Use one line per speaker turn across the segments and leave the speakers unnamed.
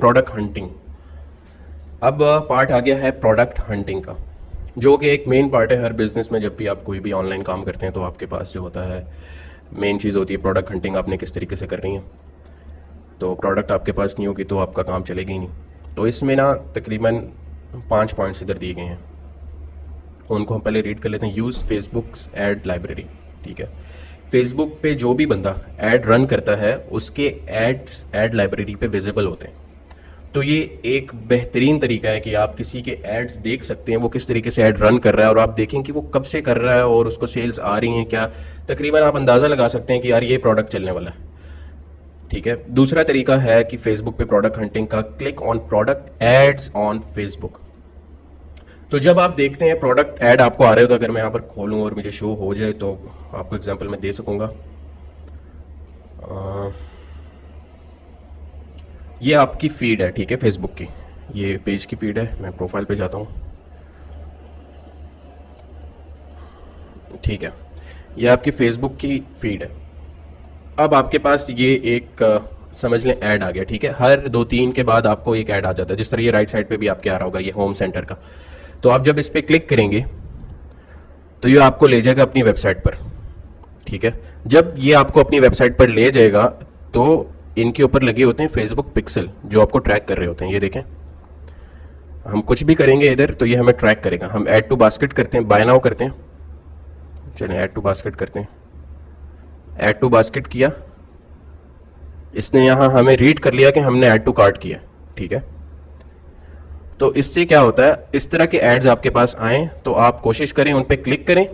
Product hunting. अब part आ गया है प्रोडक्ट हंटिंग का, जो कि एक मेन पार्ट है हर बिजनेस में। जब भी आप कोई भी ऑनलाइन काम करते हैं तो आपके पास जो होता है मेन चीज़ होती है प्रोडक्ट हंटिंग। आपने किस तरीके से करनी है, तो प्रोडक्ट आपके पास नहीं होगी तो आपका काम चलेगा ही नहीं। तो इसमें ना तकरीबन 5 पॉइंट्स इधर दिए गए हैं, उनको हम पहले रीड कर लेते हैं। Use Facebook's ad library. ठीक है, फेसबुक पे जो भी बंदा एड रन करता है उसके एड्स एड लाइब्रेरी पे विजिबल होते हैं। तो ये एक बेहतरीन तरीका है कि आप किसी के एड्स देख सकते हैं, वो किस तरीके से ऐड रन कर रहा है, और आप देखें कि वो कब से कर रहा है और उसको सेल्स आ रही हैं क्या। तकरीबन आप अंदाज़ा लगा सकते हैं कि यार ये प्रोडक्ट चलने वाला है। ठीक है, दूसरा तरीका है कि फेसबुक पे प्रोडक्ट हंटिंग का, click on product ads on Facebook. तो जब आप देखते हैं प्रोडक्ट ऐड आपको आ रहे हो, तो अगर मैं यहाँ पर खोलूँ और मुझे शो हो जाए तो आपको एग्जाम्पल मैं दे सकूँगा। ये आपकी फीड है, ठीक है, फेसबुक की ये पेज की फीड है। मैं प्रोफाइल पे जाता हूँ। ठीक है, ये आपकी फेसबुक की फीड है। अब आपके पास ये एक समझ लें ऐड आ गया। ठीक है, हर 2-3 के बाद आपको एक ऐड आ जाता है, जिस तरह ये राइट साइड पे भी आपके आ रहा होगा, ये होम सेंटर का। तो आप जब इस पर क्लिक करेंगे तो ये आपको ले जाएगा अपनी वेबसाइट पर। ठीक है, जब ये आपको अपनी वेबसाइट पर ले जाएगा तो इनके ऊपर लगे होते हैं फेसबुक पिक्सल, जो आपको ट्रैक कर रहे होते हैं। ये देखें, हम कुछ भी करेंगे इधर तो ये हमें ट्रैक करेगा। हम ऐड टू बास्केट करते हैं, बाय नाउ करते हैं, चलें ऐड टू बास्केट करते हैं। ऐड टू बास्केट किया, इसने यहाँ हमें रीड कर लिया कि हमने ऐड टू कार्ट किया। ठीक है, तो इससे क्या होता है, इस तरह के एड्स आपके पास आए तो आप कोशिश करें उन पर क्लिक करें,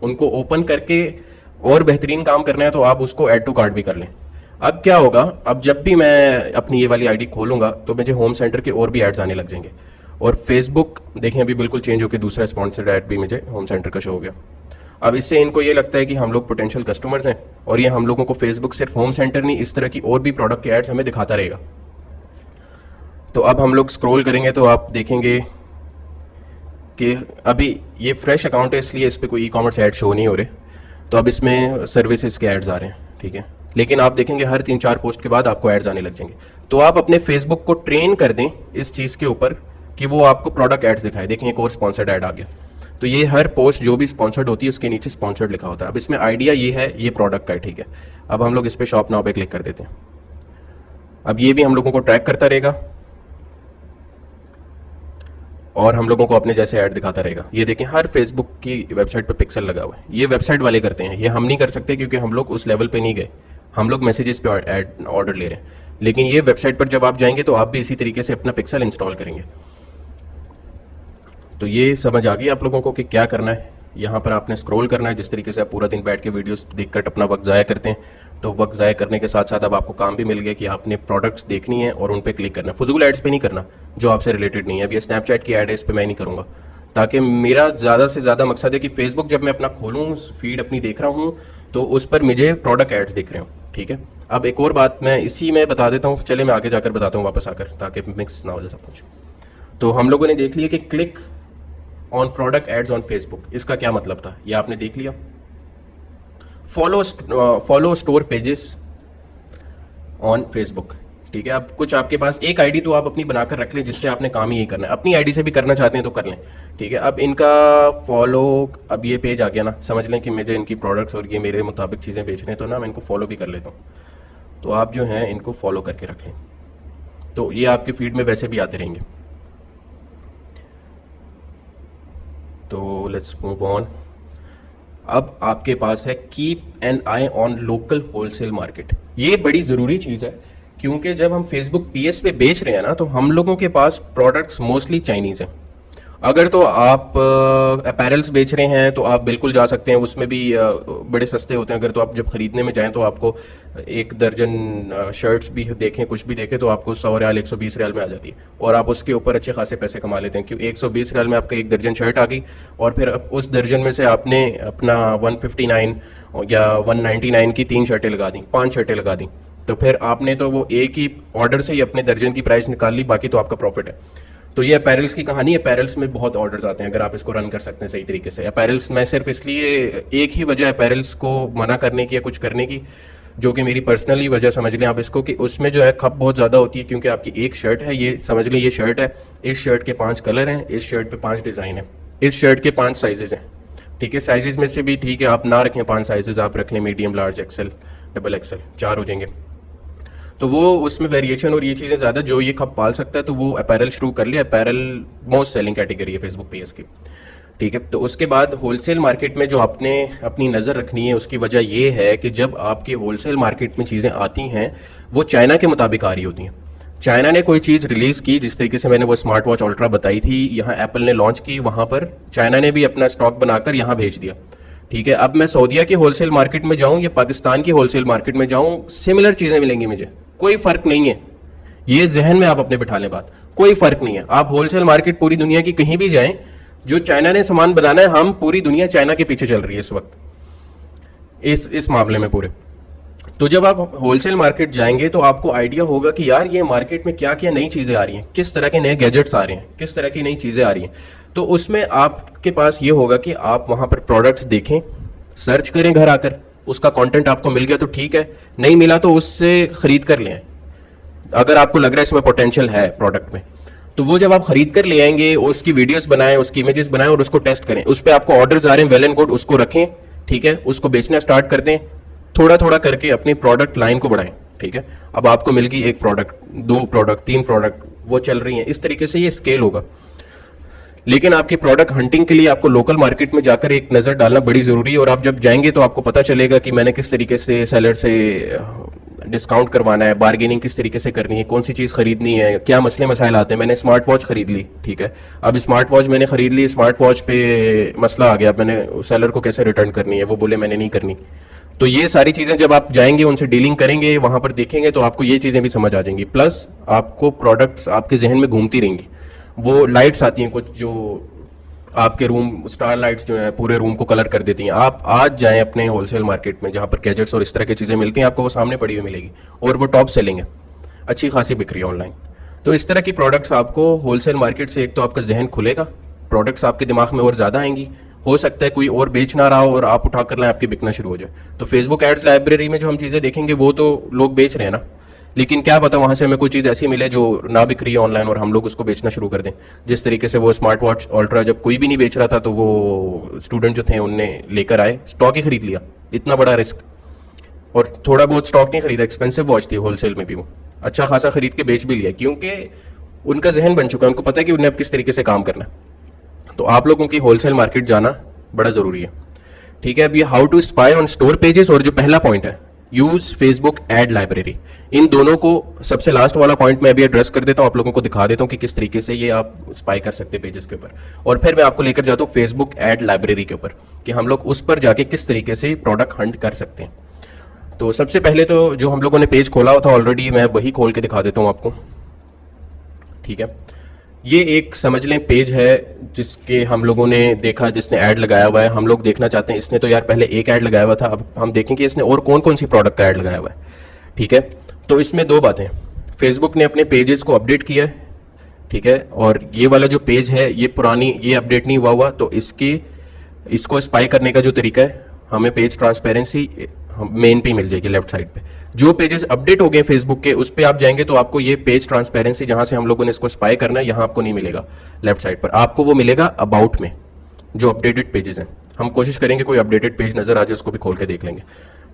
उनको ओपन करके, और बेहतरीन काम करना है तो आप उसको ऐड टू कार्ट भी कर लें। अब क्या होगा, अब जब भी मैं अपनी ये वाली आईडी खोलूंगा तो मुझे होम सेंटर के और भी एड्स आने लग जाएंगे। और फेसबुक देखें अभी बिल्कुल चेंज होकर दूसरा स्पॉन्सर्ड ऐड भी मुझे होम सेंटर का शो हो गया। अब इससे इनको ये लगता है कि हम लोग पोटेंशियल कस्टमर्स हैं, और ये हम लोगों को फेसबुक सिर्फ होम सेंटर नहीं, इस तरह की और भी प्रोडक्ट के एड्स हमें दिखाता रहेगा। तो अब हम लोग स्क्रॉल करेंगे तो आप देखेंगे कि अभी ये फ्रेश अकाउंट है इसलिए इस पर कोई ई कॉमर्स ऐड शो नहीं हो रहे, तो अब इसमें सर्विसेज के एड्स आ रहे हैं। ठीक है, लेकिन आप देखेंगे हर 3-4 पोस्ट के बाद आपको एड्स आने लग जाएंगे। तो आप अपने फेसबुक को ट्रेन कर दें इस चीज़ के ऊपर कि वो आपको प्रोडक्ट एड्स दिखाए। देखें एक और स्पॉन्सर्ड ऐड आ गया, तो ये हर पोस्ट जो भी स्पॉन्सर्ड होती है उसके नीचे स्पॉन्सर्ड लिखा होता है। अब इसमें आइडिया ये है, ये प्रोडक्ट का है। ठीक है, अब हम लोग इस पर शॉप नाउ पे क्लिक कर देते हैं। अब ये भी हम लोगों को ट्रैक करता रहेगा और हम लोगों को अपने जैसे ऐड दिखाता रहेगा। ये देखें हर फेसबुक की वेबसाइट पे पिक्सल लगा हुआ है, ये वेबसाइट वाले करते हैं, ये हम नहीं कर सकते क्योंकि हम लोग उस लेवल पे नहीं गए, हम लोग मैसेजेस पे ऐड ऑर्डर ले रहे हैं। लेकिन ये वेबसाइट पर जब आप जाएंगे तो आप भी इसी तरीके से अपना पिक्सल इंस्टॉल करेंगे। तो ये समझ आ गई आप लोगों को कि क्या करना है। यहाँ पर आपने स्क्रॉल करना है, जिस तरीके से आप पूरा दिन बैठ के वीडियोस देखकर अपना वक्त ज़ाया करते हैं, तो वक्त ज़ाया करने के साथ साथ अब आपको काम भी मिल गया कि आपने प्रोडक्ट्स देखनी है और उन पर क्लिक करना है। फजूल एड्स पे नहीं करना जो आपसे रिलेटेड नहीं है। अब ये स्नैपचैट की ऐड है, इस पर मैं नहीं करूँगा, ताकि मेरा ज़्यादा से ज़्यादा मकसद है कि फेसबुक जब मैं अपना खोलूँ, फीड अपनी देख रहा हूँ, तो उस पर मुझे प्रोडक्ट एड्स दिख रहे हो। ठीक है, अब एक और बात मैं इसी में बता देता हूँ, चले मैं आगे जाकर बताता हूँ वापस आकर, ताकि मिक्स ना हो जाए सब कुछ। तो हम लोगों ने देख लिया कि click on product ads on Facebook, इसका क्या मतलब था, ये आपने देख लिया। Follow store pages on Facebook. ठीक है, अब कुछ आपके पास एक आईडी तो आप अपनी बनाकर रख लें, जिससे आपने काम ही यही करना है। अपनी आईडी से भी करना चाहते हैं तो कर लें। ठीक है, अब इनका फॉलो, अब ये पेज आ गया ना, समझ लें कि मुझे इनकी प्रोडक्ट्स और ये मेरे मुताबिक चीज़ें बेच रहे हैं, तो ना मैं इनको फॉलो भी कर लेता हूँ। तो आप जो हैं इनको फॉलो करके रख लें, तो ये आपके फीड में वैसे भी आते रहेंगे। तो लेट्स मूव ऑन। अब आपके पास है keep an I on local wholesale market. ये बड़ी ज़रूरी चीज़ है, क्योंकि जब हम फेसबुक पीएस पे बेच रहे हैं ना, तो हम लोगों के पास प्रोडक्ट्स मोस्टली चाइनीज़ हैं। अगर तो आप अपैरल्स बेच रहे हैं तो आप बिल्कुल जा सकते हैं, उसमें भी बड़े सस्ते होते हैं। अगर तो आप जब ख़रीदने में जाएं तो आपको 1 दर्जन शर्ट्स भी देखें, कुछ भी देखें, तो आपको 100 रियाल 120 रियाल में आ जाती है, और आप उसके ऊपर अच्छे खासे पैसे कमा लेते हैं। क्यों, 120 रियाल में आपका 1 दर्जन शर्ट आ गई, और फिर उस दर्जन में से आपने अपना 159 या 199 की 3 शर्टें लगा दी, 5 शर्टें लगा दी, तो फिर आपने तो वो एक ही ऑर्डर से ही अपने दर्जन की प्राइस निकाल ली, बाकी तो आपका प्रॉफिट है। तो ये अपैरल्स की कहानी है। अपैरल्स में बहुत ऑर्डर्स आते हैं अगर आप इसको रन कर सकते हैं सही तरीके से। अपैरल्स मैं सिर्फ इसलिए, एक ही वजह अपैरल्स को मना करने की या कुछ करने की, जो कि मेरी पर्सनली वजह समझ लें आप इसको, कि उसमें जो है खप बहुत ज़्यादा होती है, क्योंकि आपकी एक शर्ट है, ये समझ लें ये शर्ट है, इस शर्ट के 5 कलर हैं, इस शर्ट पे 5 डिज़ाइन है, इस शर्ट के 5 साइजेज़ हैं, ठीक है। साइजेज़ में से भी ठीक है आप ना रखें 5 साइजेज़, आप रख लें medium, large, XL, double XL, 4 हो जाएंगे। तो वो उसमें वेरिएशन और ये चीज़ें ज़्यादा, जो ये खप पाल सकता है तो वो अपैरल शुरू कर लिया। अपैरल मोस्ट सेलिंग कैटेगरी है फेसबुक पे इसकी, ठीक है। तो उसके बाद होलसेल मार्केट में जो आपने अपनी नज़र रखनी है, उसकी वजह ये है कि जब आपकी होलसेल मार्केट में चीज़ें आती हैं वो चाइना के मुताबिक आ रही होती हैं। चाइना ने कोई चीज़ रिलीज़ की, जिस तरीके से मैंने वो स्मार्ट वॉच अल्ट्रा बताई थी, यहाँ एप्पल ने लॉन्च की, वहाँ पर चाइना ने भी अपना स्टॉक बनाकर यहाँ भेज दिया, ठीक है। अब मैं सऊदीया की होलसेल मार्केट में जाऊँ या पाकिस्तान की होलसेल मार्केट में जाऊँ, सिमिलर चीज़ें मिलेंगी मुझे, कोई फ़र्क नहीं है। ये जहन में आप अपने बिठा लें बात, कोई फ़र्क नहीं है। आप होलसेल मार्केट पूरी दुनिया की कहीं भी जाएं, जो चाइना ने सामान बनाना है, हम पूरी दुनिया चाइना के पीछे चल रही है इस वक्त इस मामले में पूरे। तो जब आप होलसेल मार्केट जाएंगे तो आपको आइडिया होगा कि यार ये मार्केट में क्या क्या नई चीज़ें आ रही हैं, किस तरह के नए गैजेट्स आ रहे हैं, किस तरह की नई चीज़ें आ रही हैं। तो उसमें आपके पास ये होगा कि आप वहाँ पर प्रोडक्ट्स देखें, सर्च करें घर आकर, उसका कंटेंट आपको मिल गया तो ठीक है, नहीं मिला तो उससे ख़रीद कर लें अगर आपको लग रहा है इसमें पोटेंशियल है प्रोडक्ट में। तो वो जब आप खरीद कर ले आएंगे, उसकी वीडियोस बनाएं, उसकी इमेजेस बनाएं और उसको टेस्ट करें, उस पर आपको ऑर्डर्स आ रहे हैं, वेल एंड गुड, उसको रखें, ठीक है, उसको बेचना स्टार्ट कर दें, थोड़ा थोड़ा करके अपनी प्रोडक्ट लाइन को बढ़ाएं, ठीक है। अब आपको मिल गई 1 प्रोडक्ट, 2 प्रोडक्ट, 3 प्रोडक्ट, वो चल रही हैं, इस तरीके से ये स्केल होगा। लेकिन आपकी प्रोडक्ट हंटिंग के लिए आपको लोकल मार्केट में जाकर एक नज़र डालना बड़ी ज़रूरी है, और आप जब जाएंगे तो आपको पता चलेगा कि मैंने किस तरीके से सेलर से डिस्काउंट करवाना है, बार्गेनिंग किस तरीके से करनी है, कौन सी चीज़ खरीदनी है, क्या मसले मसाइल आते हैं। मैंने स्मार्ट वॉच खरीद ली, ठीक है, अब स्मार्ट वॉच मैंने खरीद ली, स्मार्ट वॉच पे मसला आ गया, मैंने सेलर को कैसे रिटर्न करनी है, वो बोले मैंने नहीं करनी। तो ये सारी चीज़ें जब आप जाएंगे, उनसे डीलिंग करेंगे, वहाँ पर देखेंगे, तो आपको ये चीज़ें भी समझ आ जाएंगी। प्लस आपको प्रोडक्ट्स आपके जहन में घूमती रहेंगी, वो लाइट्स आती हैं कुछ जो आपके रूम, स्टार लाइट्स जो है पूरे रूम को कलर कर देती हैं। आप आज जाएं अपने होलसेल मार्केट में जहाँ पर गैजेट्स और इस तरह की चीज़ें मिलती हैं, आपको वो सामने पड़ी हुई मिलेगी, और वो टॉप सेलिंग है, अच्छी खासी बिक्री है ऑनलाइन। तो इस तरह की प्रोडक्ट्स आपको होलसेल मार्केट से, एक तो आपका जहन खुलेगा, प्रोडक्ट्स आपके दिमाग में और ज़्यादा आएंगी, हो सकता है कोई और बेच ना रहा हो और आप उठा कर लाएं, आपकी बिकना शुरू हो जाए। तो फेसबुक एड्स लाइब्रेरी में जो हम चीज़ें देखेंगे वो तो लोग बेच रहे हैं ना, लेकिन क्या पता वहाँ से हमें कोई चीज़ ऐसी मिले जो ना बिक रही है ऑनलाइन और हम लोग उसको बेचना शुरू कर दें। जिस तरीके से वो स्मार्ट वॉच अल्ट्रा जब कोई भी नहीं बेच रहा था तो वो स्टूडेंट जो थे उनने लेकर आए, स्टॉक ही खरीद लिया, इतना बड़ा रिस्क, और थोड़ा बहुत स्टॉक नहीं खरीदा, एक्सपेंसिव वॉच थी होलसेल में भी, वो अच्छा खासा खरीद के बेच भी लिया, क्योंकि उनका जहन बन चुका है, उनको पता है कि उन्हें अब किस तरीके से काम करना है। तो आप लोगों की होलसेल मार्केट जाना बड़ा ज़रूरी है, ठीक है। अब ये how to spy on store pages, और जो पहला पॉइंट है यूज फेसबुक एड लाइब्रेरी, इन दोनों को सबसे लास्ट वाला पॉइंट मैं अभी एड्रेस कर देता हूं, आप लोगों को दिखा देता हूं कि किस तरीके से ये आप स्पाई कर सकते हैं पेजेस के ऊपर, और फिर मैं आपको लेकर जाता हूं फेसबुक एड लाइब्रेरी के ऊपर कि हम लोग उस पर जाके किस तरीके से प्रोडक्ट हंट कर सकते हैं। तो सबसे पहले तो जो हम लोगों ने पेज खोला था ऑलरेडी, मैं वही खोल के दिखा देता हूँ आपको, ठीक है। ये एक समझ लें पेज है जिसके हम लोगों ने देखा, जिसने ऐड लगाया हुआ है, हम लोग देखना चाहते हैं, इसने तो यार पहले एक ऐड लगाया हुआ था, अब हम देखें कि इसने और कौन कौन सी प्रोडक्ट का ऐड लगाया हुआ है, ठीक है। तो इसमें 2 बातें, फेसबुक ने अपने पेजेस को अपडेट किया है, ठीक है, और ये वाला जो पेज है ये पुरानी, ये अपडेट नहीं हुआ, तो इसको स्पाई करने का जो तरीका है, हमें पेज ट्रांसपेरेंसी मेन पे मिल जाएगी लेफ्ट साइड पे। जो पेजेस अपडेट हो गए फेसबुक के, उस पे आप जाएंगे तो आपको ये पेज ट्रांसपेरेंसी जहां से हम लोगों ने इसको स्पाई करना है, यहाँ आपको नहीं मिलेगा लेफ्ट साइड पर, आपको वो मिलेगा अबाउट में, जो अपडेटेड पेजेस हैं। हम कोशिश करेंगे कोई अपडेटेड पेज नजर आ जाए, उसको भी खोल के देख लेंगे।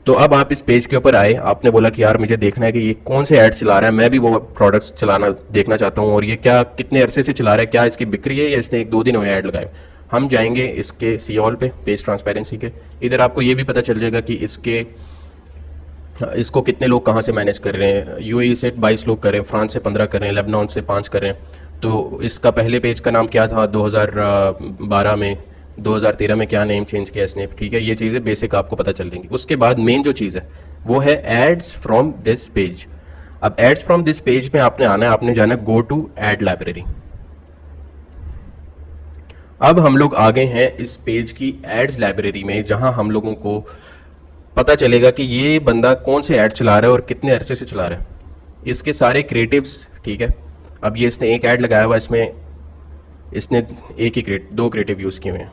तो अब आप इस पेज के ऊपर आए, आपने बोला कि यार मुझे देखना है कि ये कौन से ऐड चला रहा है, मैं भी वो प्रोडक्ट्स चलाना देखना चाहता हूँ, और ये क्या कितने अरसे से चला रहा है, क्या इसकी बिक्री है या इसने 1-2 दिन हुए ऐड लगाए। हम जाएंगे इसके सी ऑल पे, पेज ट्रांसपेरेंसी के, इधर आपको ये भी पता चल जाएगा कि इसको कितने लोग कहाँ से मैनेज कर रहे हैं। यूएई से 22 लोग कर रहे हैं, फ्रांस से 15 कर रहे हैं, लेबनान से 5 कर रहे हैं। तो इसका पहले पेज का नाम क्या था 2012 में, 2013 में क्या नेम चेंज किया इसने, ठीक है। ये चीज़ें बेसिक आपको पता चल देंगी। उसके बाद मेन जो चीज़ है वो है एड्स फ्रॉम दिस पेज। अब एड्स फ्रॉम दिस पेज में आपने आना है, आपने जाना है गो टू एड लाइब्रेरी। अब हम लोग आ गए हैं इस पेज की एड्स लाइब्रेरी में, जहां हम लोगों को पता चलेगा कि ये बंदा कौन से ऐड चला रहा है और कितने अरसे से चला रहा है, इसके सारे क्रिएटिव्स, ठीक है। अब ये इसने एक ऐड लगाया हुआ, इसमें इसने एक ही 2 क्रिएटिव यूज़ किए हुए हैं,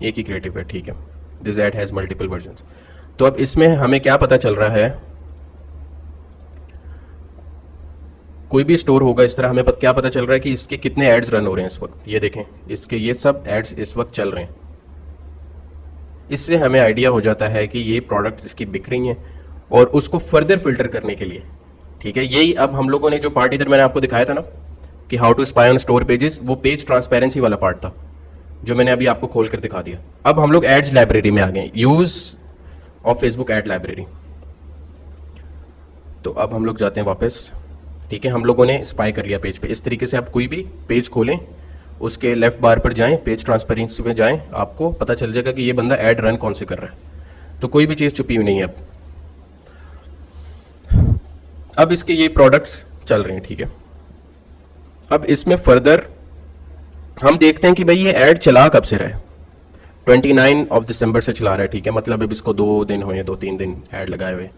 एक ही क्रिएटिव है, ठीक है। This add has multiple versions. तो अब इसमें हमें क्या पता चल रहा है, कोई भी स्टोर होगा इस तरह, हमें क्या पता चल रहा है कि इसके कितने एड्स रन हो रहे हैं इस वक्त। ये देखें, इसके ये सब एड्स इस वक्त चल रहे हैं। इससे हमें आइडिया हो जाता है कि ये प्रोडक्ट्स इसकी बिक रही हैं, और उसको फर्दर फिल्टर करने के लिए, ठीक है, यही अब हम लोगों ने जो पार्ट इधर मैंने आपको दिखाया था ना कि how to spy on store pages, वो पेज ट्रांसपेरेंसी वाला पार्ट था जो मैंने अभी आपको खोल कर दिखा दिया। अब हम लोग एड्स लाइब्रेरी में आ गए, use of Facebook ad library. तो अब हम लोग जाते हैं वापस, ठीक है, हम लोगों ने स्पाई कर लिया पेज पे। इस तरीके से आप कोई भी पेज खोलें, उसके लेफ्ट बार पर जाएं, पेज ट्रांसपेरेंसी में जाएं, आपको पता चल जाएगा कि ये बंदा ऐड रन कौन से कर रहा है। तो कोई भी चीज़ छुपी हुई नहीं है। अब इसके ये प्रोडक्ट्स चल रहे हैं, ठीक है। अब इसमें फर्दर हम देखते हैं कि भाई ये ऐड चला कब से रहा है। 29 ऑफ दिसंबर से चला रहा है, ठीक है, मतलब अब इसको 2 दिन हुए, 2-3 दिन ऐड लगाए हुए,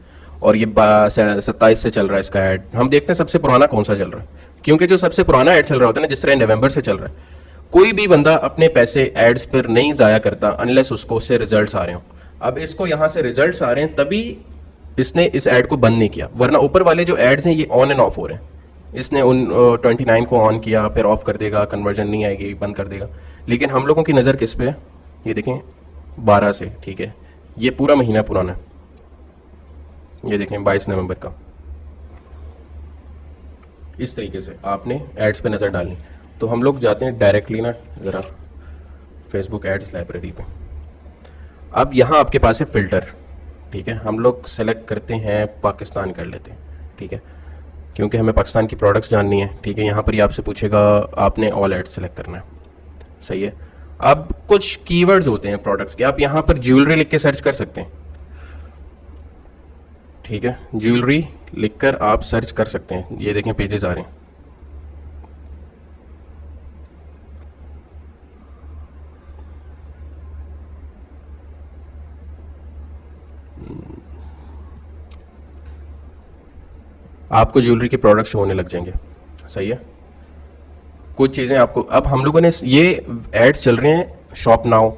और ये 27 से चल रहा है इसका ऐड। हम देखते हैं सबसे पुराना कौन सा चल रहा है, क्योंकि जो सबसे पुराना ऐड चल रहा होता है ना, जिस तरह नवंबर से चल रहा है, कोई भी बंदा अपने पैसे एड्स पर नहीं ज़ाया करता अनलेस उसको उससे रिजल्ट्स आ रहे हो। अब इसको यहाँ से रिजल्ट्स आ रहे हैं तभी इसने इस ऐड को बंद नहीं किया, वरना ऊपर वाले जो एड्स हैं ये ऑन एंड ऑफ हो रहे हैं। इसने उन 29 को ऑन किया, फिर ऑफ कर देगा, कन्वर्जन नहीं आएगी, बंद कर देगा। लेकिन हम लोगों की नज़र किस पे है, ये देखें 12 से, ठीक है, ये पूरा महीना पुराना है। ये देखें 22 नवंबर का। इस तरीके से आपने एड्स पे नज़र डालनी। तो हम लोग जाते हैं डायरेक्टली ना ज़रा फेसबुक एड्स लाइब्रेरी पे। अब यहाँ आपके पास है फ़िल्टर, ठीक है, हम लोग सेलेक्ट करते हैं पाकिस्तान कर लेते हैं, ठीक है, क्योंकि हमें पाकिस्तान की प्रोडक्ट्स जाननी है, ठीक है। यहाँ पर ही आपसे पूछेगा, आपने ऑल एड्स सेलेक्ट करना है, सही है। अब कुछ कीवर्ड्स होते हैं प्रोडक्ट्स के, आप यहाँ पर ज्वेलरी लिख के सर्च कर सकते हैं, ठीक है, ज्वेलरी लिखकर आप सर्च कर सकते हैं। ये देखें पेजेस आ रहे हैं, आपको ज्वेलरी के प्रोडक्ट शो होने लग जाएंगे, सही है। कुछ चीज़ें आपको, अब हम लोगों ने ये एड्स चल रहे हैं शॉप नाउ,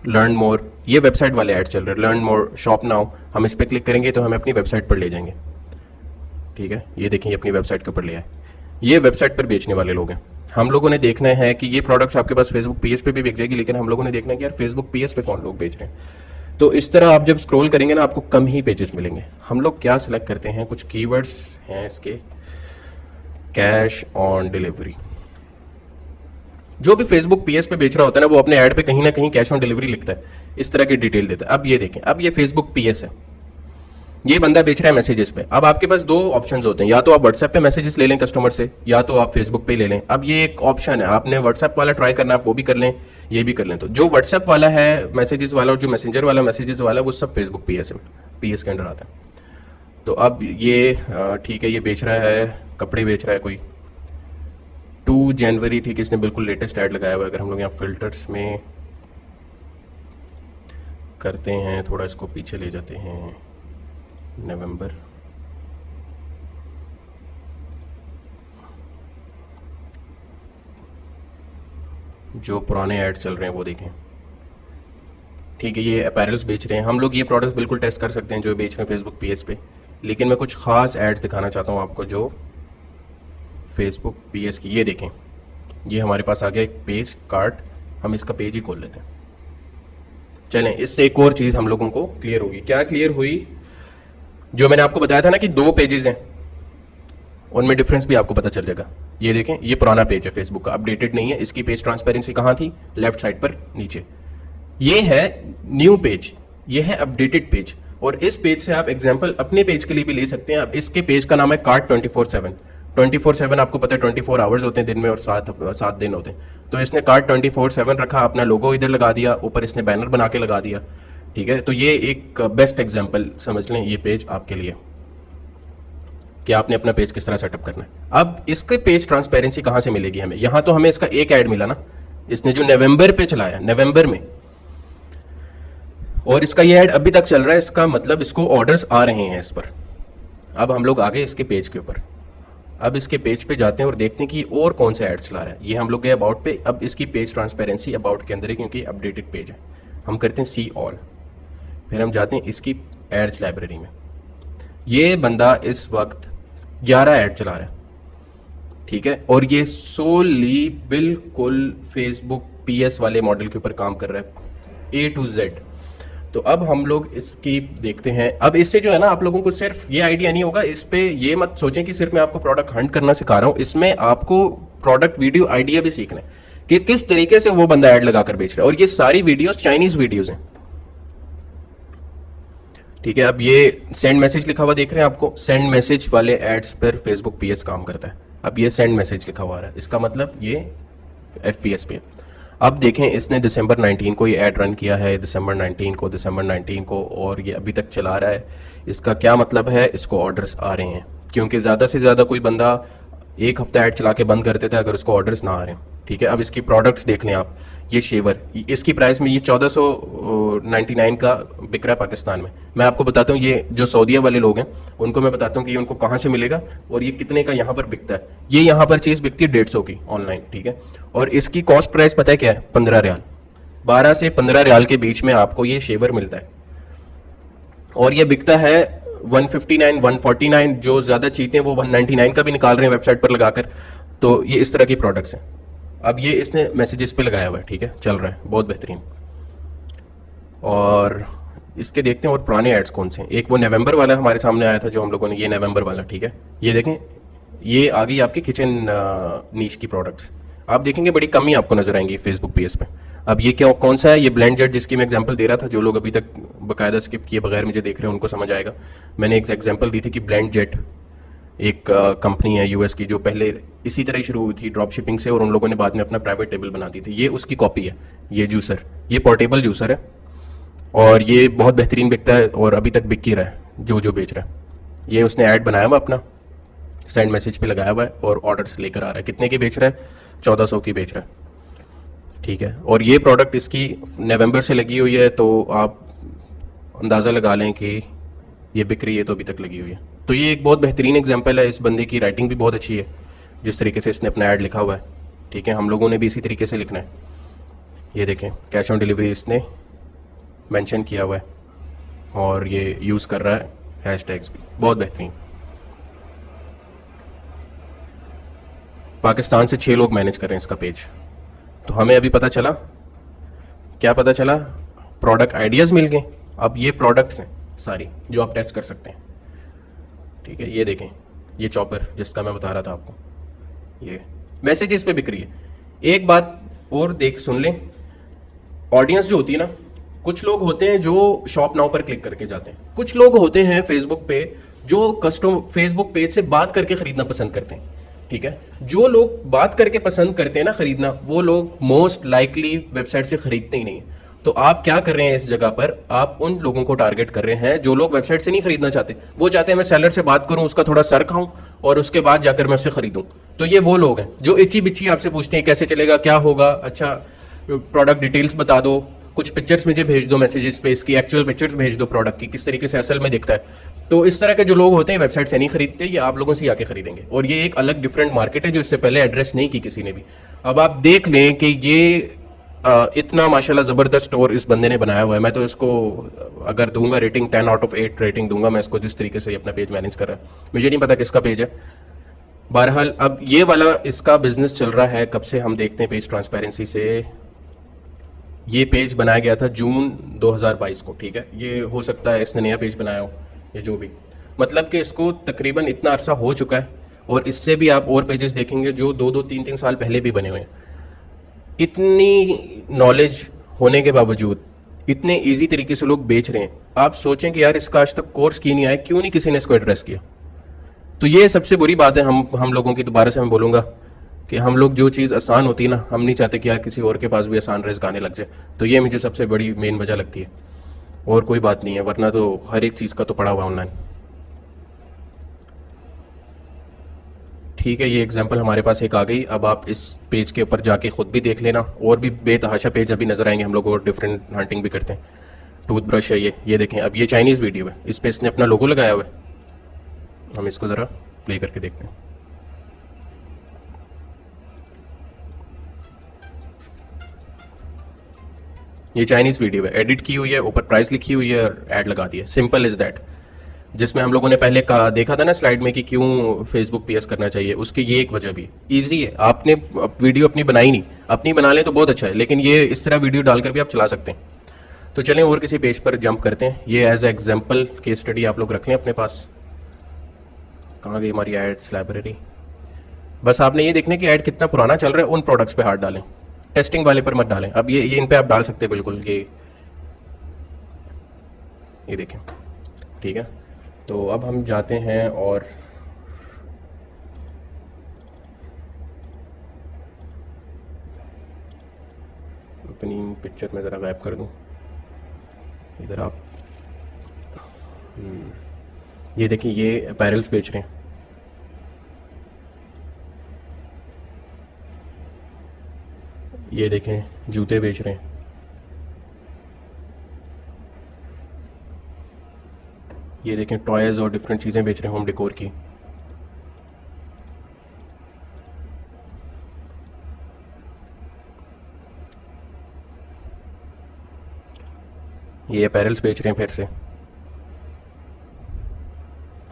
लर्न मोर, ये वेबसाइट वाले ऐड चल रहे हैं, लर्न मोर, शॉप नाउ। हम इस पर क्लिक करेंगे तो हमें अपनी वेबसाइट पर ले जाएंगे, ठीक है। ये देखिए अपनी वेबसाइट के ऊपर ले आए, ये वेबसाइट पर बेचने वाले लोग हैं। हम लोगों ने देखना है कि ये प्रोडक्ट्स आपके पास फेसबुक पेज पे भी बिक जाएगी, लेकिन हम लोगों ने देखना है कि यार फेसबुक पेज पे कौन लोग बेच रहे हैं। तो इस तरह आप जब स्क्रॉल करेंगे ना, आपको कम ही पेजेस मिलेंगे। हम लोग क्या सिलेक्ट करते हैं, कुछ कीवर्ड्स हैं इसके, कैश ऑन डिलीवरी। जो भी फेसबुक पीएस पे बेच रहा होता है ना, वो अपने ऐड पे कहीं ना कहीं कैश ऑन डिलीवरी लिखता है, इस तरह की डिटेल देता है। अब ये देखें, अब ये फेसबुक पीएस है, ये बंदा बेच रहा है मैसेजेस पे। अब आपके पास 2 ऑप्शंस होते हैं, या तो आप व्हाट्सएप पे मैसेजेस ले लें कस्टमर से, या तो आप फेसबुक पे ले लें। अब ये एक ऑप्शन है, आपने व्हाट्सएप वाला ट्राई करना, आप वो भी कर लें, ये भी कर लें। तो जो व्हाट्सएप वाला है मैसेजेस वाला, और जो मैसेंजर वाला मैसेजेस वाला, वो सब फेसबुक पीएस के अंडर आता है। तो अब ये ठीक है, ये बेच रहा है, कपड़े बेच रहा है कोई, 2 जनवरी, ठीक है, इसने बिल्कुल लेटेस्ट ऐड लगाया हुआ है। अगर हम लोग यहाँ फिल्टर्स में करते हैं, थोड़ा इसको पीछे ले जाते हैं, नवंबर, जो पुराने ऐड्स चल रहे हैं वो देखें, ठीक है। ये अपैरल्स बेच रहे हैं, हम लोग ये प्रोडक्ट्स बिल्कुल टेस्ट कर सकते हैं जो बेच रहे हैं फेसबुक पेज पे, लेकिन मैं कुछ खास एड्स दिखाना चाहता हूँ आपको जो फेसबुक पेज की। ये देखें, ये हमारे पास आ गया एक पेज कार्ड, हम इसका पेज ही खोल लेते हैं। चलें, इससे एक और चीज़ हम लोगों को क्लियर होगी। क्या क्लियर हुई, जो मैंने आपको बताया था ना कि 2 पेजेस हैं, उनमें डिफरेंस भी आपको पता चल जाएगा। ये देखें, ये पुराना पेज है फेसबुक का, अपडेटेड नहीं है। इसकी पेज ट्रांसपेरेंसी कहाँ थी, लेफ्ट साइड पर नीचे। ये है न्यू पेज, ये है अपडेटेड पेज। और इस पेज से आप एग्जांपल अपने पेज के लिए भी ले सकते हैं। अब इसके पेज का नाम है कार्ट 24/7। 24/7 आपको पता है 24 आवर्स होते हैं दिन में, और 7 दिन होते हैं। तो इसने कार्ट 24/7 रखा, अपना लोगो इधर लगा दिया, ऊपर इसने बैनर बना के लगा दिया, ठीक है। तो ये एक बेस्ट एग्जांपल समझ लें, ये पेज आपके लिए, कि आपने अपना पेज किस तरह सेटअप करना है। अब इसके पेज ट्रांसपेरेंसी कहाँ से मिलेगी हमें, यहाँ तो हमें इसका एक ऐड मिला ना, इसने जो नवंबर पे चलाया, नवंबर में, और इसका ये ऐड अभी तक चल रहा है, इसका मतलब इसको ऑर्डर्स आ रहे हैं इस पर। अब हम लोग आ गए इसके पेज के ऊपर। अब इसके पेज पे जाते हैं और देखते हैं कि और कौन सा ऐड चला रहा है। ये हम लोग गए अबाउट पे, अब इसकी पेज ट्रांसपेरेंसी अबाउट के अंदर है, क्योंकि अपडेटेड पेज है। हम करते हैं सी ऑल, फिर हम जाते हैं इसकी एड्स लाइब्रेरी में। ये बंदा इस वक्त 11 ऐड चला रहा है, ठीक है, और ये सोली बिल्कुल फेसबुक पीएस वाले मॉडल के ऊपर काम कर रहा है A to Z। तो अब हम लोग इसकी देखते हैं। अब इससे जो है ना, आप लोगों को सिर्फ ये आइडिया नहीं होगा, इस पे ये मत सोचें कि सिर्फ मैं आपको प्रोडक्ट हंट करना सिखा रहा हूँ, इसमें आपको प्रोडक्ट वीडियो आइडिया भी सीखना है कि किस तरीके से वो बंदा ऐड लगाकर बेच रहा है। और ये सारी वीडियोस चाइनीज वीडियोस हैं, ठीक है। अब ये सेंड मैसेज लिखा हुआ देख रहे हैं आपको, सेंड मैसेज वाले एड्स पर फेसबुक पीएस काम करता है। अब ये सेंड मैसेज लिखा हुआ है, इसका मतलब ये एफपीएस पे। अब देखें, इसने दिसंबर 19 को ये ऐड रन किया है, दिसंबर 19 को, और ये अभी तक चला रहा है। इसका क्या मतलब है, इसको ऑर्डर्स आ रहे हैं, क्योंकि ज़्यादा से ज़्यादा कोई बंदा एक हफ्ता ऐड चला के बंद कर देता है अगर उसको ऑर्डर्स ना आ रहे हैं, ठीक है। अब इसकी प्रोडक्ट्स देख लें आप, ये शेवर, इसकी प्राइस में ये 1499 का बिक रहा है पाकिस्तान में। मैं आपको बताता हूँ, ये जो सऊदीया वाले लोग हैं उनको मैं बताता हूँ कि ये उनको कहाँ से मिलेगा और ये कितने का यहाँ पर बिकता है। ये यहाँ पर चीज़ बिकती है 150 की ऑनलाइन, ठीक है, और इसकी कॉस्ट प्राइस पता है क्या है, 15 रियाल, 12 से 15 रियाल के बीच में आपको ये शेवर मिलता है। और ये बिकता है 159, 149, जो ज़्यादा चीते हैं वो 199 का भी निकाल रहे हैं वेबसाइट पर लगाकर। तो ये इस तरह की प्रोडक्ट्स हैं। अब ये इसने मैसेजेस पे लगाया हुआ है, ठीक है, चल रहा है, बहुत बेहतरीन। और इसके देखते हैं और पुराने एड्स कौन से हैं। एक वो नवंबर वाला हमारे सामने आया था जो हम लोगों ने, ये नवंबर वाला, ठीक है, ये देखें, ये आ गई आपकी किचन नीश की प्रोडक्ट्स। आप देखेंगे बड़ी कमी आपको नजर आएंगी फेसबुक पेज पे। अब ये क्या, कौन सा है, ये ब्लेंड जेट जिसकी मैं एग्जांपल दे रहा था, जो लोग अभी तक बाकायदा स्किप किए बगैर मुझे देख रहे हैं उनको समझ आएगा। मैंने एक एग्जांपल दी थी कि ब्लेंड जेट एक कंपनी है यूएस की जो पहले इसी तरह ही शुरू हुई थी ड्रॉप शिपिंग से, और उन लोगों ने बाद में अपना प्राइवेट टेबल बना दी थी। ये उसकी कॉपी है, ये जूसर, ये पोर्टेबल जूसर है, और ये बहुत बेहतरीन बिकता है और अभी तक बिक ही रहा है जो जो बेच रहा है। ये उसने ऐड बनाया हुआ अपना, सेंड मैसेज पे लगाया हुआ है और ऑर्डर्स लेकर आ रहा है। कितने की बेच रहा है, 1400 की बेच रहा है, ठीक है। और ये प्रोडक्ट इसकी नवंबर से लगी हुई है, तो आप अंदाज़ा लगा लें कि ये बिक रही है, तो अभी तक लगी हुई है। तो ये एक बहुत बेहतरीन एग्जांपल है। इस बंदे की राइटिंग भी बहुत अच्छी है, जिस तरीके से इसने अपना ऐड लिखा हुआ है, ठीक है। हम लोगों ने भी इसी तरीके से लिखना है। ये देखें, कैश ऑन डिलीवरी इसने मेंशन किया हुआ है और ये यूज़ कर रहा है हैशटैग्स भी, बहुत बेहतरीन। पाकिस्तान से 6 लोग मैनेज कर रहे हैं इसका पेज। तो हमें अभी पता चला, क्या पता चला, प्रोडक्ट आइडियाज़ मिल गए। अब ये प्रोडक्ट्स हैं सारी जो आप टेस्ट कर सकते हैं, ठीक है। ये देखें, ये चॉपर जिसका मैं बता रहा था आपको, ये मैसेजेस पे बिक रही है। एक बात और देख सुन लें, ऑडियंस जो होती है ना, कुछ लोग होते हैं जो शॉप नाउ पर क्लिक करके जाते हैं, कुछ लोग होते हैं फेसबुक पे जो कस्टम फेसबुक पेज से बात करके खरीदना पसंद करते हैं, ठीक है। जो लोग बात करके पसंद करते हैं ना खरीदना, वो लोग मोस्ट लाइकली वेबसाइट से खरीदते ही नहीं है। तो आप क्या कर रहे हैं इस जगह पर, आप उन लोगों को टारगेट कर रहे हैं जो लोग वेबसाइट से नहीं खरीदना चाहते। वो चाहते हैं मैं सेलर से बात करूं, उसका थोड़ा सर खाऊं और उसके बाद जाकर मैं उससे खरीदूं। तो ये वो लोग हैं जो इच्ची बिच्ची आपसे पूछते हैं कैसे चलेगा, क्या होगा, अच्छा प्रोडक्ट डिटेल्स बता दो, कुछ पिक्चर्स मुझे भेज दो मैसेजेस पे, इसकी एक्चुअल पिक्चर्स भेज दो प्रोडक्ट की, किस तरीके से असल में दिखता है। तो इस तरह के जो लोग होते हैं वेबसाइट से नहीं खरीदते, ये आप लोगों से ही आके खरीदेंगे। और ये एक अलग डिफरेंट मार्केट है जो इससे पहले एड्रेस नहीं की किसी ने भी। अब आप देख लें कि ये इतना माशाल्लाह ज़बरदस्त स्टोर इस बंदे ने बनाया हुआ है। मैं तो इसको अगर दूंगा रेटिंग 10 आउट ऑफ 8 रेटिंग दूंगा मैं इसको, जिस तरीके से अपना पेज मैनेज कर रहा है। मुझे नहीं पता किसका पेज है, बहरहाल अब ये वाला इसका बिजनेस चल रहा है कब से, हम देखते हैं पेज ट्रांसपेरेंसी से। ये पेज बनाया गया था जून 2022 को, ठीक है। ये हो सकता है इसने नया पेज बनाया हो, ये जो भी, मतलब कि इसको तकरीबन इतना अरसा हो चुका है। और इससे भी आप और पेजेस देखेंगे जो 2-2, 3-3 साल पहले भी बने हुए हैं। इतनी नॉलेज होने के बावजूद इतने इजी तरीके से लोग बेच रहे हैं। आप सोचें कि यार इसका आज तक कोर्स क्यों नहीं आया, क्यों नहीं किसी ने इसको एड्रेस किया। तो ये सबसे बुरी बात है हम लोगों की। दोबारा से मैं बोलूँगा कि हम लोग जो चीज़ आसान होती है ना, हम नहीं चाहते कि यार किसी और के पास भी आसान रिस्क आने लग जाए। तो ये मुझे सबसे बड़ी मेन वजह लगती है, और कोई बात नहीं है, वरना तो हर एक चीज़ का तो पड़ा हुआ ऑनलाइन, ठीक है। ये एग्जांपल हमारे पास एक आ गई। अब आप इस पेज के ऊपर जाके खुद भी देख लेना, और भी बेतहाशा पेज अभी नजर आएंगे हम लोग, और डिफरेंट हंटिंग भी करते हैं। टूथब्रश है ये देखें। अब ये चाइनीज़ वीडियो है, इस पे इसने अपना लोगो लगाया हुआ है। हम इसको ज़रा प्ले करके देखते हैं। ये चाइनीज़ वीडियो है, एडिट की हुई है, ऊपर प्राइस लिखी हुई है और ऐड लगा दी है, सिंपल इज़ दैट। जिसमें हम लोगों ने पहले कहा देखा था ना स्लाइड में कि क्यों फेसबुक पीएस करना चाहिए, उसकी ये एक वजह भी इजी है। आपने वीडियो अपनी बनाई नहीं, अपनी बना लें तो बहुत अच्छा है, लेकिन ये इस तरह वीडियो डालकर भी आप चला सकते हैं। तो चलें और किसी पेज पर जंप करते हैं। ये एज एग्जाम्पल केस स्टडी आप लोग रख लें अपने पास। कहाँ गई हमारी एड्स लाइब्रेरी? बस आपने ये देखने की ऐड कितना पुराना चल रहा है, उन प्रोडक्ट्स पे हाथ डालें, टेस्टिंग वाले पर मत डालें। अब ये इन पे आप डाल सकते हैं बिल्कुल, ये देखें, ठीक है। तो अब हम जाते हैं और अपनी पिक्चर में ज़रा गायब कर दूं इधर आप। ये देखिए, ये अपैरल्स बेच रहे हैं, ये देखें जूते बेच रहे हैं, ये देखें टॉयज़ और डिफरेंट चीज़ें बेच रहे हैं होम डेकोर की। ये अपैरल्स बेच रहे हैं फिर से।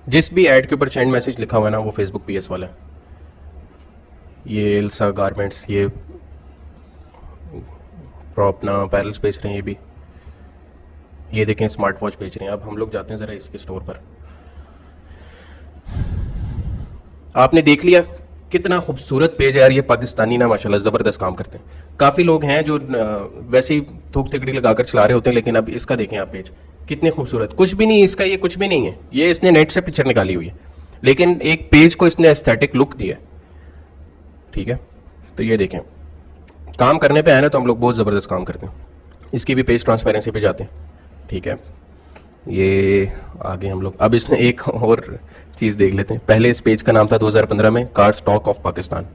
जिस भी ऐड के ऊपर सेंड मैसेज लिखा हुआ है ना, वो फेसबुक पीएस वाला है। ये एल्सा गारमेंट्स, ये अपना अपैरल्स बेच रहे हैं, ये देखें स्मार्ट वॉच बेच रहे हैं। अब हम लोग जाते हैं ज़रा इसके स्टोर पर। आपने देख लिया कितना खूबसूरत पेज है यार, ये पाकिस्तानी ना माशाल्लाह ज़बरदस्त काम करते हैं। काफ़ी लोग हैं जो वैसे ही थोक तिकड़ी लगाकर चला रहे होते हैं, लेकिन अब इसका देखें आप पेज कितने खूबसूरत, कुछ भी नहीं इसका, ये कुछ भी नहीं है, ये इसने नेट से पिक्चर निकाली हुई है, लेकिन एक पेज को इसने एस्थेटिक लुक दिया, ठीक है। तो ये देखें, काम करने पे आए ना तो हम लोग बहुत ज़बरदस्त काम करते हैं। इसकी भी पेज ट्रांसपेरेंसी पे जाते हैं, ठीक है। ये आगे हम लोग अब इसने एक और चीज़ देख लेते हैं। पहले इस पेज का नाम था 2015 में कार स्टॉक ऑफ पाकिस्तान,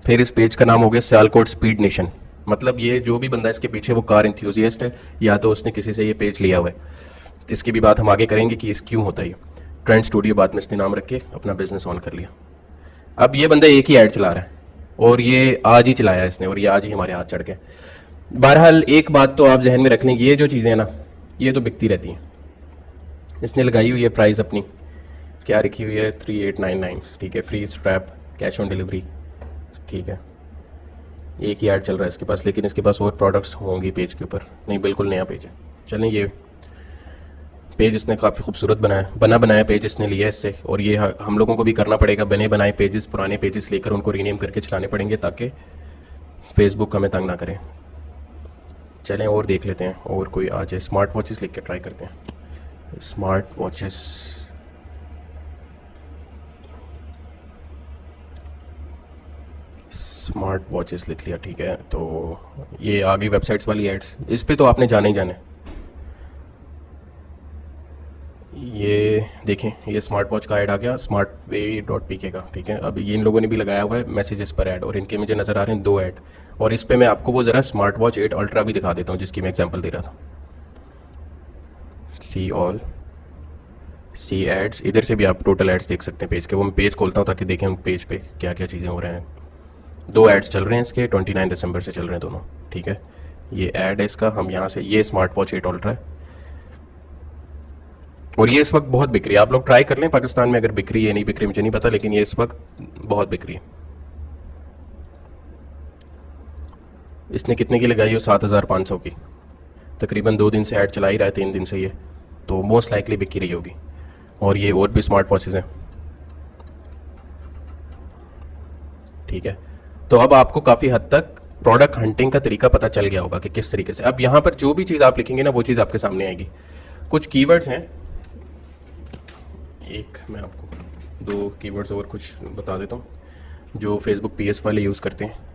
फिर इस पेज का नाम हो गया सियालकोट स्पीड नेशन। मतलब ये जो भी बंदा इसके पीछे वो कार इंथ्यूजियस्ट है, या तो उसने किसी से ये पेज लिया हुआ है। तो इसकी भी बात हम आगे करेंगे कि इस क्यों होता है। ट्रेंड स्टूडियो बाद में इसने नाम रख के अपना बिजनेस ऑन कर लिया। अब ये बंदा एक ही ऐड चला रहा है और ये आज ही चलाया इसने, और ये आज ही हमारे हाथ चढ़ गए। बहरहाल एक बात तो आप जहन में रख लें, ये जो चीज़ें हैं ना, ये तो बिकती रहती हैं। इसने लगाई हुई है प्राइस अपनी, क्या रखी हुई है 3899, ठीक है, free strap, cash on delivery, ठीक है। एक ही ऐड चल रहा है इसके पास, लेकिन इसके पास और प्रोडक्ट्स होंगी पेज के ऊपर। नहीं, बिल्कुल नया पेज है। चलें, ये पेज इसने काफ़ी खूबसूरत बनाया पेज इसने लिया इससे, और ये हम लोगों को भी करना पड़ेगा। बने बनाए पेजेस, पुराने पेजेस लेकर उनको रीनेम करके चलाने पड़ेंगे ताकि फेसबुक हमें तंग ना करें। चलें और देख लेते हैं, और कोई आ जाए। स्मार्ट वॉचेस लिख के ट्राई करते हैं। स्मार्ट वॉचेस, स्मार्ट वॉचेस लिख लिया, ठीक है। तो ये आ गई वेबसाइट्स वाली एड्स, इस पे तो आपने जाने ही जाने। ये देखें, ये स्मार्ट वॉच का ऐड आ गया, smartway.pk का, ठीक है। अब ये इन लोगों ने भी लगाया हुआ है मैसेजेस पर ऐड, और इनके मुझे नज़र आ रहे हैं 2 ऐड। और इस पे मैं आपको वो ज़रा स्मार्ट वॉच 8 अल्ट्रा भी दिखा देता हूँ, जिसकी मैं एग्जांपल दे रहा था। सी ऑल, सी एड्स, इधर से भी आप टोटल एड्स देख सकते हैं पेज के। वो मैं पेज खोलता हूँ ताकि देखें हम पेज पे क्या क्या चीज़ें हो रहे हैं। 2 एड्स चल रहे हैं इसके, 29 दिसंबर से चल रहे हैं दोनों, ठीक है। ये ऐड है इसका, हम यहाँ से, ये स्मार्ट वॉच 8 अल्ट्रा है, और ये इस वक्त बहुत बिक रही है। आप लोग ट्राई कर लें पाकिस्तान में अगर बिक रही है, नहीं बिक रही मुझे नहीं पता, लेकिन ये इस वक्त बहुत बिक रही है। इसने कितने की लगाई हो? 7500 की। तकरीबन 2 दिन से ऐड चला ही रहा है, 3 दिन से ये, तो मोस्ट लाइकली बिक ही रही होगी। और ये और भी स्मार्ट वॉचेज़ हैं, ठीक है। तो अब आपको काफ़ी हद तक प्रोडक्ट हंटिंग का तरीका पता चल गया होगा कि किस तरीके से। अब यहाँ पर जो भी चीज़ आप लिखेंगे ना, वो चीज़ आपके सामने आएगी। कुछ कीवर्ड्स हैं, एक मैं आपको 2 कीवर्ड्स और कुछ बता देता हूँ जो फेसबुक पीएस वाले यूज़ करते हैं।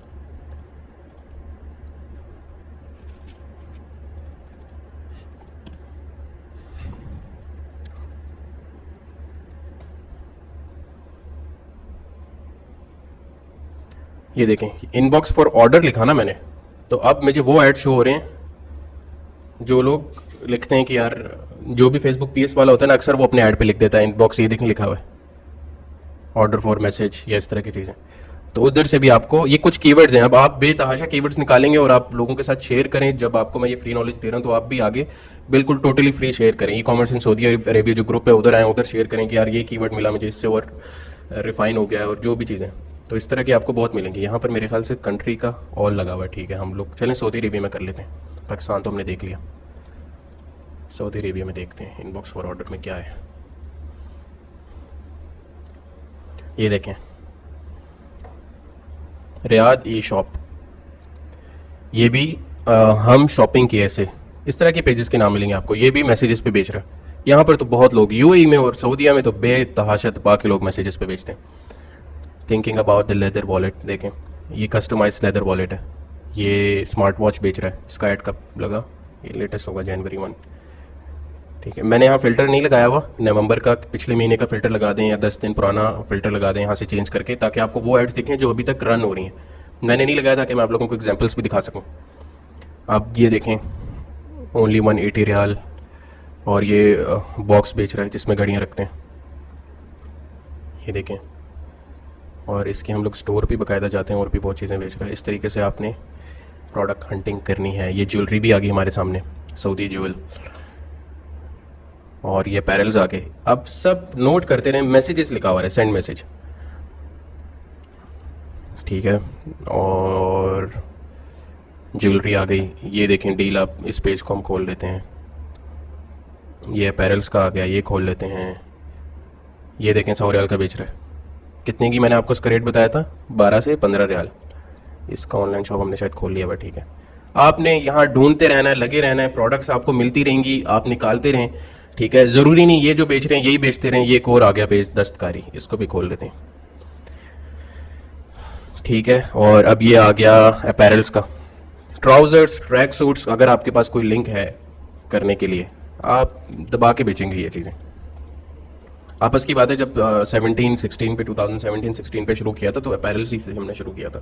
ये देखें, इनबॉक्स फॉर ऑर्डर लिखा ना मैंने, तो अब मुझे वो ऐड शो हो रहे हैं जो लोग लिखते हैं कि यार, जो भी फेसबुक पीएस वाला होता है ना, अक्सर वो अपने ऐड पे लिख देता है इनबॉक्स, ये देखें लिखा हुआ है ऑर्डर फॉर मैसेज या इस तरह की चीज़ें। तो उधर से भी आपको ये कुछ कीवर्ड्स हैं, अब आप बेतहाशा कीवर्ड्स निकालेंगे और आप लोगों के साथ शेयर करें। जब आपको मैं ये फ्री नॉलेज दे रहा हूँ तो आप भी आगे बिल्कुल टोटली फ्री शेयर करें। E commerce in Saudi Arabia जो ग्रुप है उधर आए, उधर शेयर करें कि यार ये कीवर्ड मिला मुझे, इससे और रिफाइन हो गया है और जो भी चीज़ें, तो इस तरह की आपको बहुत मिलेंगी। यहाँ पर मेरे ख्याल से कंट्री का ऑल लगा हुआ है। ठीक है, हम लोग चलें सऊदी अरेबिया में कर लेते हैं। पाकिस्तान तो हमने देख लिया, सऊदी अरेबिया में देखते हैं इनबॉक्स फॉर ऑर्डर में क्या है। ये देखें, रियाद ई शॉप, ये भी हम शॉपिंग किए ऐसे इस तरह के पेजेस के नाम मिलेंगे आपको। ये भी मैसेजेस पे बेच रहा है। यहाँ पर तो बहुत लोग यूएई में और सऊदीया में तो बेतहाशा बाकी लोग मैसेजेस पे बेचते हैं। Thinking about the leather wallet, देखें ये कस्टमाइज लेदर वॉलेट है। ये स्मार्ट वॉच बेच रहा है, इसका ऐड कब लगा, ये लेटेस्ट होगा जनवरी 1। ठीक है, मैंने यहाँ फ़िल्टर नहीं लगाया हुआ, नवंबर का पिछले महीने का फ़िल्टर लगा दें या 10 दिन पुराना फ़िल्टर लगा दें यहाँ से चेंज करके, ताकि आपको वो एड्स दिखें जो अभी तक रन हो रही हैं। मैंने नहीं लगाया था कि मैं आप लोगों को एग्जांपल्स भी दिखा सकूं। आप ये देखें, ओनली 180 रियाल, और ये बॉक्स बेच रहा है जिसमें घड़ियाँ रखते हैं, ये देखें। और इसके हम लोग स्टोर भी बाकायदा जाते हैं और भी बहुत चीज़ें बेच रहा है। इस तरीके से आपने प्रोडक्ट हंटिंग करनी है। ये ज्वेलरी भी आ गई हमारे सामने, सऊदी ज्वेल, और ये पैरल्स आ गए। अब सब नोट करते रहें, मैसेजेस लिखा हुआ है, सेंड मैसेज, ठीक है। और ज्वेलरी आ गई, ये देखें डील। आप इस पेज को हम खोल लेते हैं, ये पैरल्स का आ गया, ये खोल लेते हैं। ये देखें 100 रियाल का बेच रहा है। कितने की मैंने आपको इसका रेट बताया था, 12 से 15 रियाल। इसका ऑनलाइन शॉप हमने शायद खोल लिया हुआ, ठीक है। आपने यहाँ ढूंढते रहना है, लगे रहना है, प्रोडक्ट्स आपको मिलती रहेंगी, आप निकालते रहें, ठीक है। ज़रूरी नहीं ये जो बेच रहे हैं यही बेचते रहें। ये एक और आ गया पेज दस्तकारी, इसको भी खोल लेते हैं, ठीक है। और अब ये आ गया अपैरल्स का, ट्राउज़र्स, ट्रैक सूट्स। अगर आपके पास कोई लिंक है करने के लिए, आप दबा के बेचेंगे ये चीज़ें। आपस की बात है, जब 2017 पे शुरू किया था तो अपैरल्स ही से हमने शुरू किया था,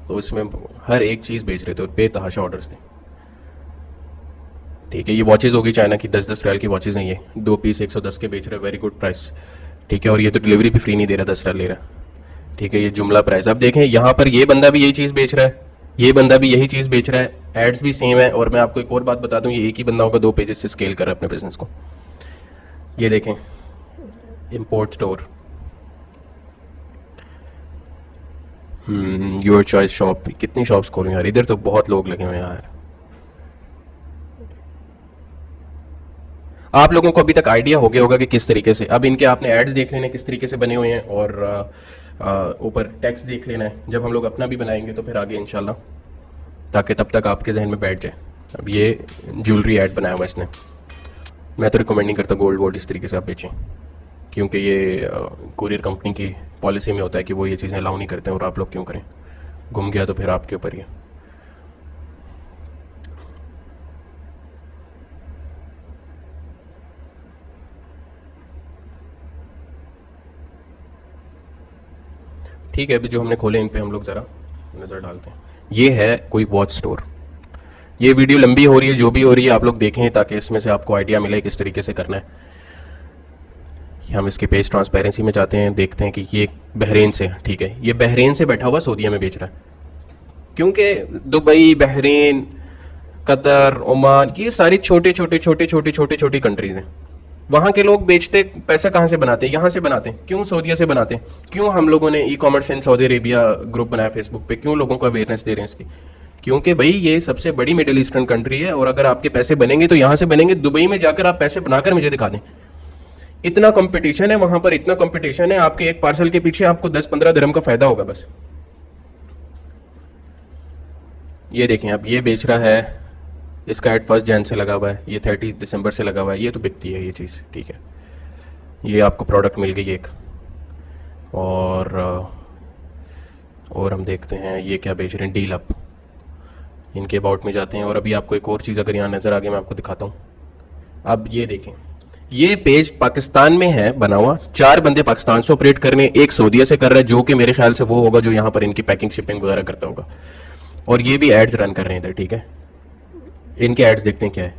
तो इसमें हर एक चीज़ बेच रहे थे और बेतहाशा ऑर्डर्स थे, ठीक है। ये वॉचेज़ होगी चाइना की, 10-10 रियाल की वॉचेज़ हैं ये, 2 पीस 110 के बेच रहे हैं, वेरी गुड प्राइस, ठीक है। और ये तो डिलीवरी भी फ्री नहीं दे रहा, 10 रियाल ले रहा, ठीक है। ये जुमला प्राइस। अब देखें यहाँ पर ये बंदा भी यही चीज़ बेच रहा है, ये बंदा भी यही चीज़ बेच रहा है, एड्स भी सेम है। और मैं आपको एक और बात बता दूँ, ये एक ही बंदा होगा 2 पेजेस से स्केल कर रहा है अपने बिजनेस को। ये देखें import store, your choice shop. कितनी शॉप्स खोलें यार, इधर तो बहुत लोग लगे हुए हैं यार। आप लोगों को अभी तक आइडिया हो गया होगा कि किस तरीके से, अब इनके आपने एड्स देख लेने किस तरीके से बने हुए हैं, और ऊपर टेक्स्ट देख लेना है। जब हम लोग अपना भी बनाएंगे तो फिर आगे इंशाल्लाह, ताकि तब तक आपके जहन में बैठ जाए। अब ये ज्वेलरी ऐड बनाया हुआ है इसने, मैं तो रिकमेंड नहीं करता गोल्ड वोल्ड इस तरीके से आप बेचें, क्योंकि ये कुरियर कंपनी की पॉलिसी में होता है कि वो ये चीज़ें अलाउ नहीं करते हैं, और आप लोग क्यों करें, गुम गया तो फिर आपके ऊपर ही है। ठीक है, अभी जो हमने खोले इन पे हम लोग ज़रा नज़र डालते हैं। ये है कोई वॉच स्टोर। ये वीडियो लंबी हो रही है, जो भी हो रही है आप लोग देखें, ताकि इसमें से आपको आइडिया मिले किस तरीके से करना है। हम इसके पेज ट्रांसपेरेंसी में जाते हैं, देखते हैं कि ये बहरीन से, ठीक है, ये बहरीन से बैठा हुआ सऊदीया में बेच रहा है, क्योंकि दुबई, बहरीन, कतर, ओमान, ये सारी छोटी कंट्रीज़ हैं। वहाँ के लोग बेचते, पैसा कहाँ से बनाते हैं, यहाँ से बनाते हैं। क्यों सऊदीया से बनाते हैं? क्यों हम लोगों ने e commerce in Saudi Arabia group बनाया फेसबुक पे, क्यों लोगों को अवेयरनेस दे रहे हैं इसकी? क्योंकि भाई ये सबसे बड़ी मिडिल ईस्टर्न कंट्री है, और अगर आपके पैसे बनेंगे तो यहाँ से बनेंगे। दुबई में जाकर आप पैसे बनाकर मुझे दिखा दें, इतना कंपटीशन है वहाँ पर, इतना कंपटीशन है। आपके एक पार्सल के पीछे आपको 10-15 दिरहम का फायदा होगा बस। ये देखें, अब ये बेच रहा है, इसका एड 1 जनवरी से लगा हुआ है, ये 30 दिसंबर से लगा हुआ है। ये तो बिकती है ये चीज़, ठीक है। ये आपको प्रोडक्ट मिल गई एक, और हम देखते हैं ये क्या बेच रहे हैं, डील अप। इनके अबाउट में जाते हैं, और अभी आपको एक और चीज़ अगर यहाँ नज़र आ गई मैं आपको दिखाता हूँ। अब ये देखें, ये पेज पाकिस्तान में है बना हुआ, 4 बंदे पाकिस्तान से ऑपरेट कर रहे हैं, एक सऊदीया से कर रहा है, जो कि मेरे ख्याल से वो होगा जो यहाँ पर इनकी पैकिंग शिपिंग वगैरह करता होगा, और ये भी एड्स रन कर रहे हैं इधर, ठीक है। इनके एड्स देखते हैं क्या है,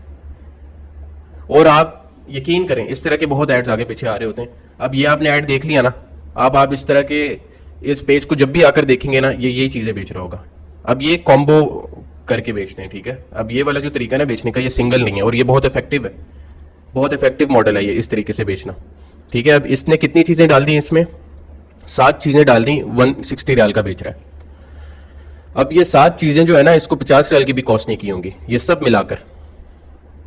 और आप यकीन करें इस तरह के बहुत एड्स आगे पीछे आ रहे होते हैं। अब ये आपने ऐड देख लिया ना, अब आप इस तरह के इस पेज को जब भी आकर देखेंगे ना, ये यही चीज़ें बेच रहा होगा। अब ये कॉम्बो करके बेचते हैं, ठीक है। अब ये वाला जो तरीका है ना बेचने का, ये सिंगल नहीं है और ये बहुत इफेक्टिव है, बहुत इफेक्टिव मॉडल है ये इस तरीके से बेचना, ठीक है। अब इसने कितनी चीज़ें डाल दी इसमें, 7 चीज़ें डाल दी, 160 रियाल का बेच रहा है। अब ये 7 चीज़ें जो है ना, इसको 50 रियाल की भी कॉस्ट नहीं की होंगी, ये सब मिलाकर।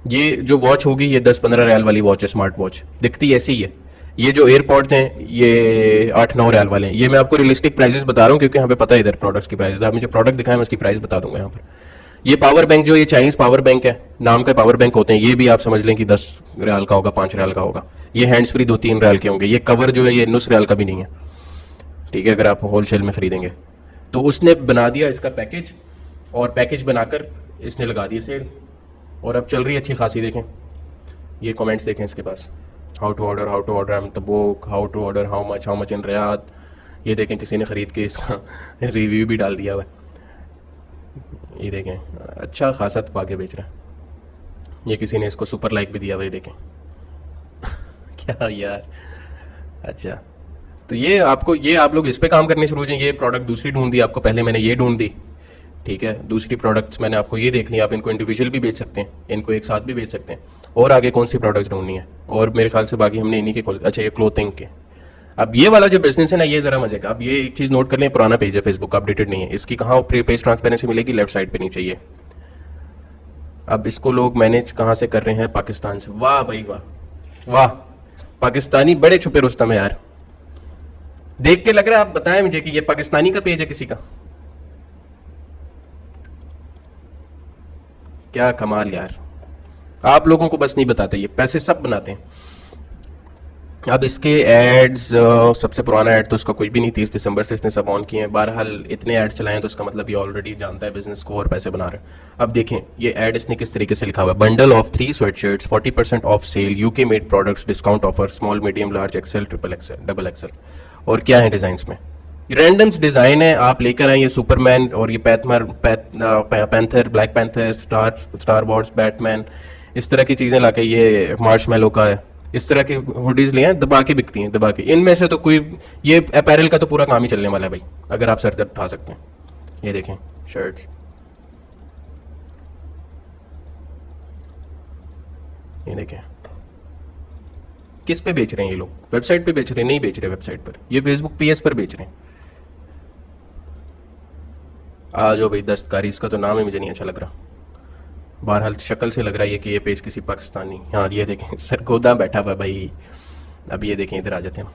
ये जो वॉच होगी ये 10-15 रियाल वाली वॉच है, स्मार्ट वॉच दिखती ऐसी ही है। ये जो एयरपॉड्स हैं ये 8-9 रियाल वाले हैं। ये मैं आपको रियलिस्टिक प्राइसेस बता रहा हूँ क्योंकि यहाँ पे पता है इधर प्रोडक्ट्स की प्राइसेस। आप मुझे प्रोडक्ट दिखाएं, मैं उसकी प्राइस बता दूंगा यहाँ पर। ये पावर बैंक जो ये चाइनीज पावर बैंक है, नाम का पावर बैंक होते हैं, ये भी आप समझ लें कि 10 रियाल का होगा, 5 रियाल का होगा। ये हैंड्स फ्री 2-3 रियाल के होंगे। ये कवर जो है ये 9 रियाल का भी नहीं है, ठीक है, अगर आप होलसेल में खरीदेंगे तो। उसने बना दिया इसका पैकेज, और पैकेज बनाकर इसने लगा दिया सेल, और अब चल रही है अच्छी खासी। देखें ये कमेंट्स देखें इसके पास, how to order in Tabuk, how to order, how much in Riyadh. ये देखें किसी ने ख़रीद के इसका रिव्यू भी डाल दिया हुआ है। ये देखें अच्छा खासा तबा के बेच रहा है। ये किसी ने इसको सुपर लाइक भी दिया हुआ है, देखें क्या यार। अच्छा तो ये आपको, ये आप लोग इस पे काम करने शुरू हो जाए। ये प्रोडक्ट दूसरी ढूंढ दी आपको, पहले मैंने ये ढूंढ दी, ठीक है। दूसरी प्रोडक्ट्स मैंने आपको ये देख ली, आप इनको इंडिविजुअल भी बेच सकते हैं, इनको एक साथ भी बेच सकते हैं। और आगे कौन सी प्रोडक्ट्स ढूंढनी है, और मेरे ख्याल से बाकी हमने इन्हीं के अच्छा ये क्लोथिंग के। अब ये वाला जो बिजनेस है ना, ये जरा मजे का। अब ये एक चीज़ नोट कर लें, पुराना पेज है फेसबुक, अपडेटेड नहीं है। इसकी कहाँ पेज ट्रांसपेरेंसी मिलेगी, लेफ्ट साइड पे नीचे ये। अब इसको लोग मैनेज कहाँ से कर रहे हैं, पाकिस्तान से। वाह भाई वाह, वाह पाकिस्तानी बड़े छुपे रुस्तम है यार। देख के लग रहा है, आप बताएं मुझे कि ये पाकिस्तानी का पेज है किसी का। क्या कमाल यार, आप लोगों को बस नहीं बताते, ये पैसे सब बनाते हैं। अब इसके एड्स, सबसे पुराना ऐड तो इसका कोई भी नहीं, 30 दिसंबर से इसने सब ऑन किए हैं। बहरहाल इतने ऐड चलाए हैं तो इसका मतलब ये ऑलरेडी जानता है बिजनेस को और पैसे बना रहे हैं। अब देखें ये ऐड इसने किस तरीके से लिखा हुआ है, bundle of 3 sweatshirts 40% off sale, UK made products discount offer, small medium large XL triple XL double XL. और क्या है डिजाइन में, रैंडम्स डिजाइन है, आप लेकर आए। ये सुपरमैन और ये panther, black panther, star Wars, Batman, इस तरह की चीजें लाके, ये मार्शमैलो का है, इस तरह की हुडीज लिए हैं, दबा के बिकती हैं, दबा के। इनमें से तो कोई, ये अपैरल का तो पूरा काम ही चलने वाला है भाई, अगर आप सर दर्द उठा सकते हैं। ये देखें शर्ट्स, ये देखें किस पे बेच रहे हैं ये लोग, वेबसाइट पे बेच रहे हैं, नहीं बेच रहे वेबसाइट पर, ये फेसबुक पेज पर बेच रहे हैं। आ जाओ भाई दस्तकारी, इसका तो नाम ही मुझे नहीं अच्छा लग रहा, बहरहाल शक्ल से लग रहा है कि ये पेज किसी पाकिस्तानी। हाँ ये देखें सरगोदा बैठा हुआ भाई। अब ये देखें इधर आ जाते हैं,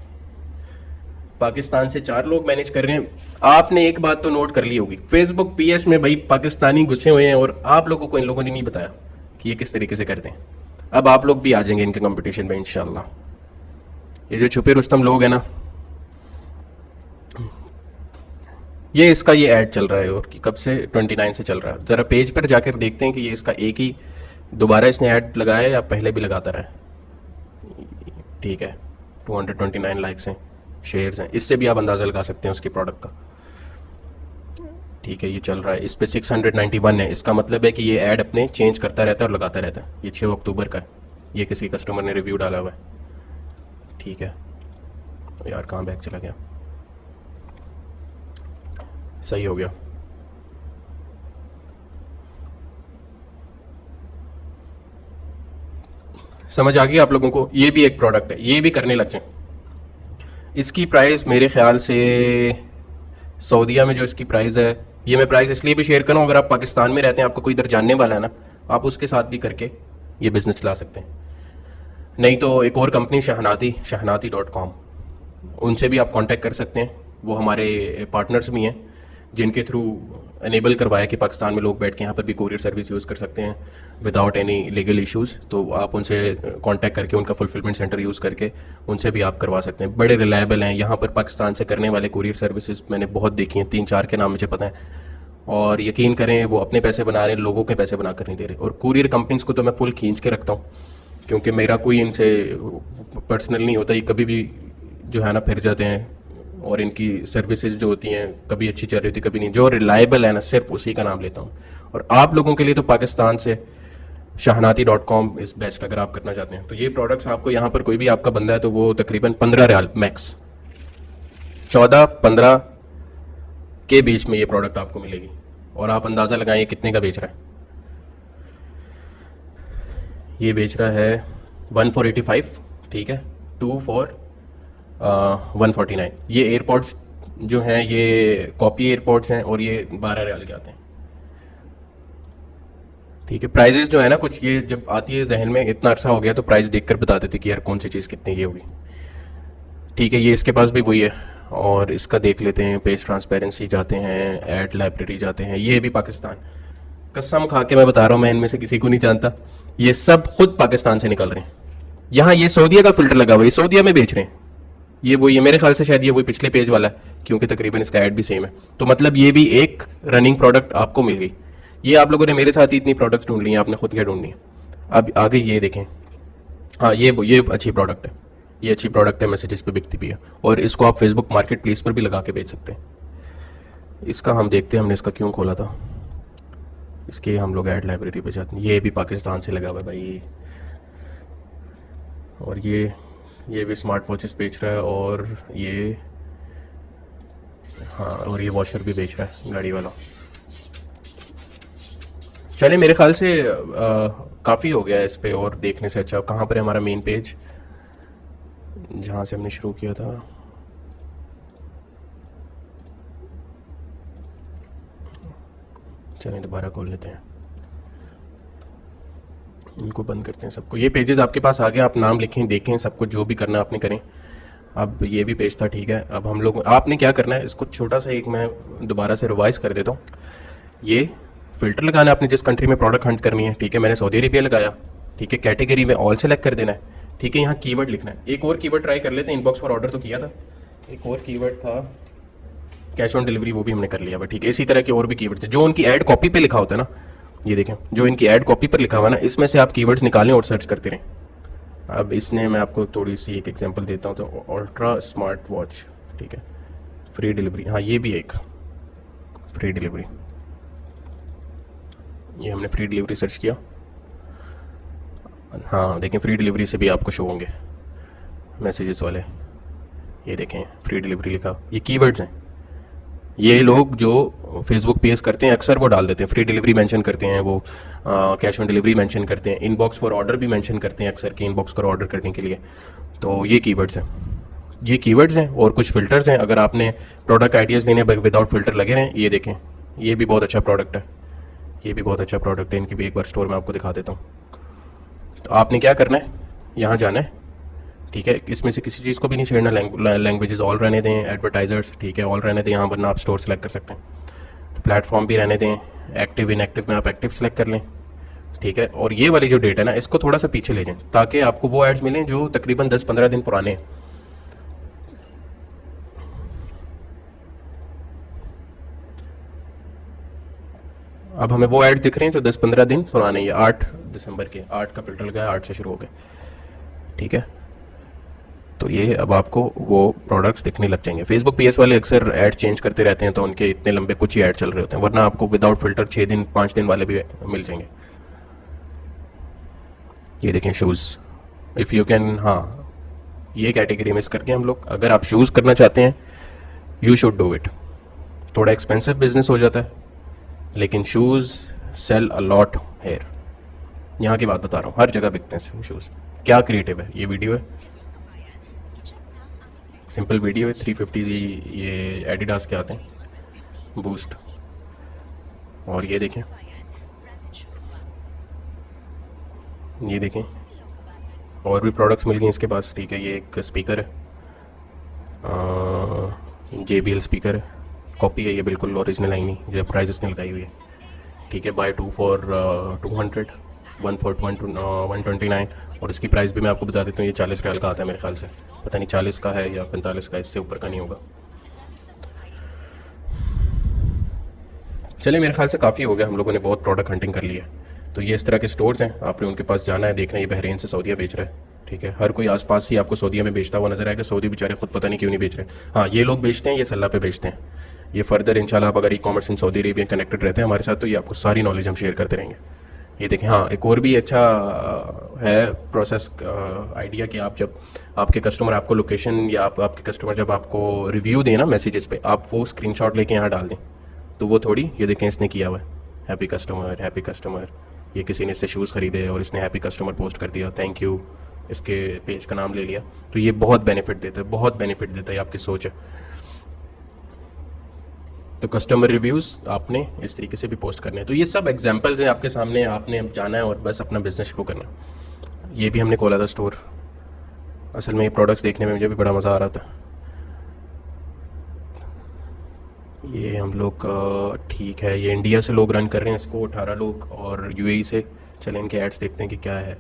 पाकिस्तान से 4 लोग मैनेज कर रहे हैं। आपने एक बात तो नोट कर ली होगी, फेसबुक पीएस में भाई पाकिस्तानी घुसे हुए हैं, और आप लोगों को इन लोगों ने नहीं बताया कि ये किस तरीके से करते हैं। अब आप लोग भी आ जाएंगे इनके कंपटीशन में इंशाल्लाह। ये जो छुपे रुस्तम लोग हैं ना, ये इसका ये ऐड चल रहा है, और कि कब से, 29 से चल रहा है। ज़रा पेज पर जाकर देखते हैं कि ये इसका एक ही दोबारा इसने ऐड लगाया है या पहले भी लगाता रहा है। ठीक है 229 लाइक्स हैं, शेयर्स हैं, इससे भी आप अंदाज़ा लगा सकते हैं उसके प्रोडक्ट का। ठीक है ये चल रहा है, इस पर 691 है, इसका मतलब है कि ये ऐड अपने चेंज करता रहता है और लगाता रहता है। ये 6 अक्टूबर का है, ये किसी कस्टमर ने रिव्यू डाला हुआ है। ठीक है यार कहाँ बैग चला गया, सही हो गया। समझ आ गई आप लोगों को, ये भी एक प्रोडक्ट है, ये भी करने लग जाए। इसकी प्राइस मेरे ख्याल से सऊदीया में जो इसकी प्राइस है, ये मैं प्राइस इसलिए भी शेयर करूं, अगर आप पाकिस्तान में रहते हैं, आपको कोई इधर जानने वाला है ना, आप उसके साथ भी करके ये बिज़नेस चला सकते हैं। नहीं तो एक और कंपनी शहनाती.com, उनसे भी आप कांटेक्ट कर सकते हैं। वो हमारे पार्टनर्स भी हैं जिनके थ्रू एनेबल करवाया कि पाकिस्तान में लोग बैठ के यहाँ पर भी कोरियर सर्विस यूज़ कर सकते हैं विदाउट एनी लीगल इश्यूज़। तो आप उनसे कांटेक्ट करके, उनका फुलफिलमेंट सेंटर यूज़ करके उनसे भी आप करवा सकते हैं। बड़े रिलायबल हैं यहाँ पर पाकिस्तान से करने वाले कोरियर सर्विसेज, मैंने बहुत देखी हैं, 3-4 के नाम मुझे पता है। और यकीन करें वो अपने पैसे बना रहे हैं, लोगों के पैसे बना कर नहीं दे रहे। और कोरियर कंपनीज़ को तो मैं फुल खींच के रखता हूँ, क्योंकि मेरा कोई इनसे पर्सनल नहीं होता, ये कभी भी जो है ना फिर जाते हैं, और इनकी सर्विसेज जो होती हैं कभी अच्छी चल रही होती कभी नहीं। जो रिलायबल है ना, सिर्फ उसी का नाम लेता हूँ। और आप लोगों के लिए तो पाकिस्तान से शहनाती.com इज़ बेस्ट, अगर आप करना चाहते हैं। तो ये प्रोडक्ट्स आपको यहाँ पर कोई भी आपका बंदा है तो वो तकरीबन 15 रियाल मैक्स, 14-15 के बीच में ये प्रोडक्ट आपको मिलेगी, और आप अंदाज़ा लगाएं ये कितने का बेच रहा है। ये बेच रहा है 1 for 85, ठीक है, 2 for 149। ये एयरपोर्ट्स जो हैं ये कॉपी एयरपोर्ट्स हैं और ये 12 रियाल के आते हैं, ठीक है। प्राइजेस जो है ना कुछ ये जब आती है जहन में, इतना अर्सा हो गया तो प्राइस देखकर बता देते कि यार कौन सी चीज़ कितनी ये होगी, ठीक है। ये इसके पास भी वही है, और इसका देख लेते हैं। पेज ट्रांसपेरेंसी जाते हैं, ऐड लाइब्रेरी जाते हैं, ये भी पाकिस्तान। कसम खा के मैं बता रहा हूँ, मैं इनमें से किसी को नहीं जानता, ये सब खुद पाकिस्तान से निकल रहे हैं। यहाँ ये सऊदीया का फिल्टर लगा हुआ है, सऊदीया में बेच रहे हैं। ये वही, मेरे ख्याल से शायद ये वही पिछले पेज वाला है, क्योंकि तकरीबन इसका ऐड भी सेम है। तो मतलब ये भी एक रनिंग प्रोडक्ट आपको मिल गई। ये आप लोगों ने मेरे साथ ही इतनी प्रोडक्ट्स ढूंढ ली हैं, आपने खुद क्या ढूंढनी है। अब आगे ये देखें, हाँ ये अच्छी प्रोडक्ट है, ये अच्छी प्रोडक्ट है, मैसेजेस पे बिकती भी है, और इसको आप फेसबुक मार्केट प्लेस पर भी लगा के बेच सकते हैं। इसका हम देखते हैं, हमने इसका क्यों खोला था। इसके हम लोग ऐड लाइब्रेरी पे जाते हैं। ये भी पाकिस्तान से लगा हुआ है भाई, और ये भी स्मार्ट वॉचेस बेच रहा है, और ये हाँ, और ये वॉशर भी बेच रहा है गाड़ी वाला। चले मेरे ख्याल से काफ़ी हो गया है इस पे, और देखने से अच्छा कहाँ पर है हमारा मेन पेज जहाँ से हमने शुरू किया था। चलें दोबारा खोल लेते हैं, इनको बंद करते हैं सबको। ये पेजेस आपके पास आ गए, आप नाम लिखें, देखें, सब कुछ जो भी करना आपने करें। अब ये भी पेज था, ठीक है। अब हम लोग, आपने क्या करना है, इसको छोटा सा एक मैं दोबारा से रिवाइज कर देता हूँ। ये फिल्टर लगाना है आपने जिस कंट्री में प्रोडक्ट हंट करनी है, ठीक है। मैंने सऊदी अरेबिया लगाया, ठीक है। कैटेगरी में ऑल सेलेक्ट कर देना है, ठीक है। यहाँ कीवर्ड लिखना है। एक और कीवर्ड ट्राई कर लेते हैं, इनबॉक्स फॉर ऑर्डर तो किया था, एक और कीवर्ड था कैश ऑन डिलीवरी, वो भी हमने कर लिया, ठीक है। इसी तरह के और भी कीवर्ड थे जो उनकी ऐड कॉपी पे लिखा होता है ना, ये देखें जो इनकी ऐड कॉपी पर लिखा हुआ ना, इसमें से आप कीवर्ड्स निकालें और सर्च करते रहें। अब इसने मैं आपको थोड़ी सी एक एग्जांपल देता हूँ, तो अल्ट्रा स्मार्ट वॉच, ठीक है, फ्री डिलीवरी, हाँ ये भी एक फ्री डिलीवरी, ये हमने फ्री डिलीवरी सर्च किया, हाँ देखें फ्री डिलीवरी से भी आपको शो होंगे मैसेजेस वाले, ये देखें फ्री डिलीवरी लिखा। ये कीवर्ड्स हैं, ये लोग जो फेसबुक पेज करते हैं अक्सर वो डाल देते हैं, फ्री डिलीवरी मेंशन करते हैं, वो कैश ऑन डिलीवरी मेंशन करते हैं, इनबॉक्स फॉर ऑर्डर भी मेंशन करते हैं अक्सर के इनबॉक्स पर ऑर्डर करने के लिए। तो ये कीवर्ड्स हैं, ये कीवर्ड्स हैं, और कुछ फिल्टर्स हैं। अगर आपने प्रोडक्ट आइडियाज़ लेने विदाउट फिल्टर लगे हैं, ये देखें ये भी बहुत अच्छा प्रोडक्ट है, ये भी बहुत अच्छा प्रोडक्ट है। इनकी भी एक बार स्टोर में आपको दिखा देता हूँ। तो आपने क्या करना है, यहाँ जाना है, ठीक है। इसमें से किसी चीज़ को भी नहीं छेड़ना, लैंग्वेजेस ऑल रहने दें, एडवर्टाइजर्स, ठीक है, ऑल रहने दें यहाँ, वरना आप स्टोर सेलेक्ट कर सकते हैं। प्लेटफॉर्म भी रहने दें, एक्टिव इनएक्टिव में आप एक्टिव सेलेक्ट कर लें, ठीक है। और ये वाली जो डेट है ना, इसको थोड़ा सा पीछे ले जाएं ताकि आपको वो एड्स मिलें जो तकरीबन 10-15 दिन पुराने हैं। अब हमें वो ऐड दिख रहे हैं जो 10-15 दिन पुराने, ये 8 दिसंबर के, 8 का फिल्टर लगा है, 8 से शुरू हो गए, ठीक है। तो ये अब आपको वो प्रोडक्ट्स दिखने लग जाएंगे। फेसबुक पेज वाले अक्सर ऐड चेंज करते रहते हैं, तो उनके इतने लंबे कुछ ही ऐड चल रहे होते हैं, वरना आपको विदाउट फिल्टर 6 दिन 5 दिन वाले भी मिल जाएंगे। ये देखें शूज़, इफ़ यू कैन, हाँ ये कैटेगरी मिस करके हम लोग, अगर आप शूज़ करना चाहते हैं यू शुड डू इट। थोड़ा एक्सपेंसिव बिजनेस हो जाता है, लेकिन shoes sell a lot here, यहाँ की बात बता रहा हूँ, हर जगह बिकते हैं शूज़। क्या क्रिएटिव है, ये वीडियो है, सिंपल वीडियो है, 350 ये एडिडास के आते हैं, बूस्ट। और ये देखें, ये देखें और भी प्रोडक्ट्स मिल गए इसके पास, ठीक है। ये एक स्पीकर है, JBL स्पीकर है, कॉपी है ये, बिल्कुल ओरिजिनल है नहीं, जो प्राइस इसने लगाई हुई है, ठीक है। बाय 2 for 200, 1 for 129, और इसकी प्राइस भी मैं आपको बता देता हूँ, ये 40 रियाल का आता है मेरे ख्याल से, पता नहीं 40 का है या 45 का, इससे ऊपर का नहीं होगा। चलिए मेरे ख्याल से काफ़ी हो गया, हम लोगों ने बहुत प्रोडक्ट हंटिंग कर लिया। तो ये इस तरह के स्टोर्स हैं, आपने उनके पास जाना है, देखना है ये बहरीन से सऊदीया बेच रहा है, ठीक है। हर कोई आसपास ही आपको सऊदीया में बेचता हुआ नजर आएगा, सऊदी बेचारे खुद पता नहीं क्यों नहीं बेच रहे। हाँ ये लोग बेचते हैं, ये सल्ला पे बेचते हैं। ये फर्दर इंशाल्लाह आप अगर e commerce in Saudi Arabia connected रहते हैं हमारे साथ, तो ये आपको सारी नॉलेज हम शेयर करते रहेंगे, ये देखें, हाँ एक और भी अच्छा है प्रोसेस आइडिया कि आप जब आपके कस्टमर आपको लोकेशन या आपके कस्टमर जब आपको रिव्यू दें ना मैसेजेस पे, आप वो स्क्रीनशॉट लेके यहाँ डाल दें, तो वो थोड़ी, ये देखें इसने किया हुआ है, हैप्पी कस्टमर हैप्पी कस्टमर, ये किसी ने इससे शूज़ ख़रीदे और इसने हैप्पी कस्टमर पोस्ट कर दिया, थैंक यू, इसके पेज का नाम ले लिया। तो ये बहुत बेनिफिट देता है, बहुत बेनिफिट देता है, आपकी सोच है। तो कस्टमर रिव्यूज़ आपने इस तरीके से भी पोस्ट करने हैं। तो ये सब एग्जांपल्स हैं आपके सामने, आपने अब जाना है और बस अपना बिजनेस शुरू करना है। ये भी हमने खोला था स्टोर, असल में ये प्रोडक्ट्स देखने में मुझे भी बड़ा मज़ा आ रहा था। ये हम लोग ठीक है, ये इंडिया से लोग रन कर रहे हैं इसको, 18 लोग, और यूएई से। चलें इनके एड्स देखते हैं कि क्या है।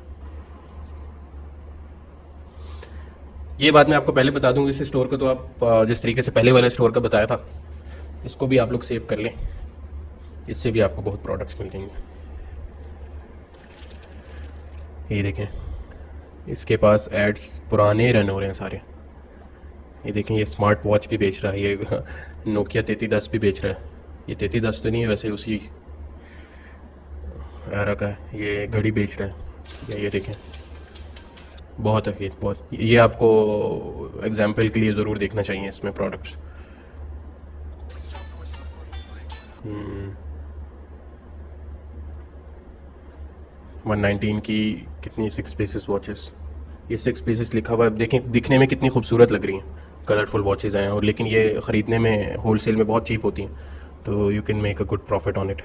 ये बात मैं आपको पहले बता दूंगी, इस स्टोर को तो आप जिस तरीके से पहले वाले स्टोर का बताया था, इसको भी आप लोग सेव कर लें, इससे भी आपको बहुत प्रोडक्ट्स मिल जाएंगे। ये देखें, इसके पास एड्स पुराने रन हो रहे हैं सारे। ये देखें, ये स्मार्ट वॉच भी बेच रहा है, ये नोकिया 3310 भी बेच रहा है। ये 3310 तो नहीं है वैसे, उसी एरा का है। ये घड़ी बेच रहा है, ये देखें, बहुत अखीर बहुत। ये आपको एग्जाम्पल के लिए ज़रूर देखना चाहिए इसमें प्रोडक्ट्स। 119 की कितनी 6 पीसेस वॉचेस, ये 6 पीसेस लिखा हुआ है। देखें दिखने में कितनी खूबसूरत लग रही हैं, कलरफुल वॉचेस हैं, और लेकिन ये ख़रीदने में होलसेल में बहुत चीप होती हैं, तो you can make a good profit on it.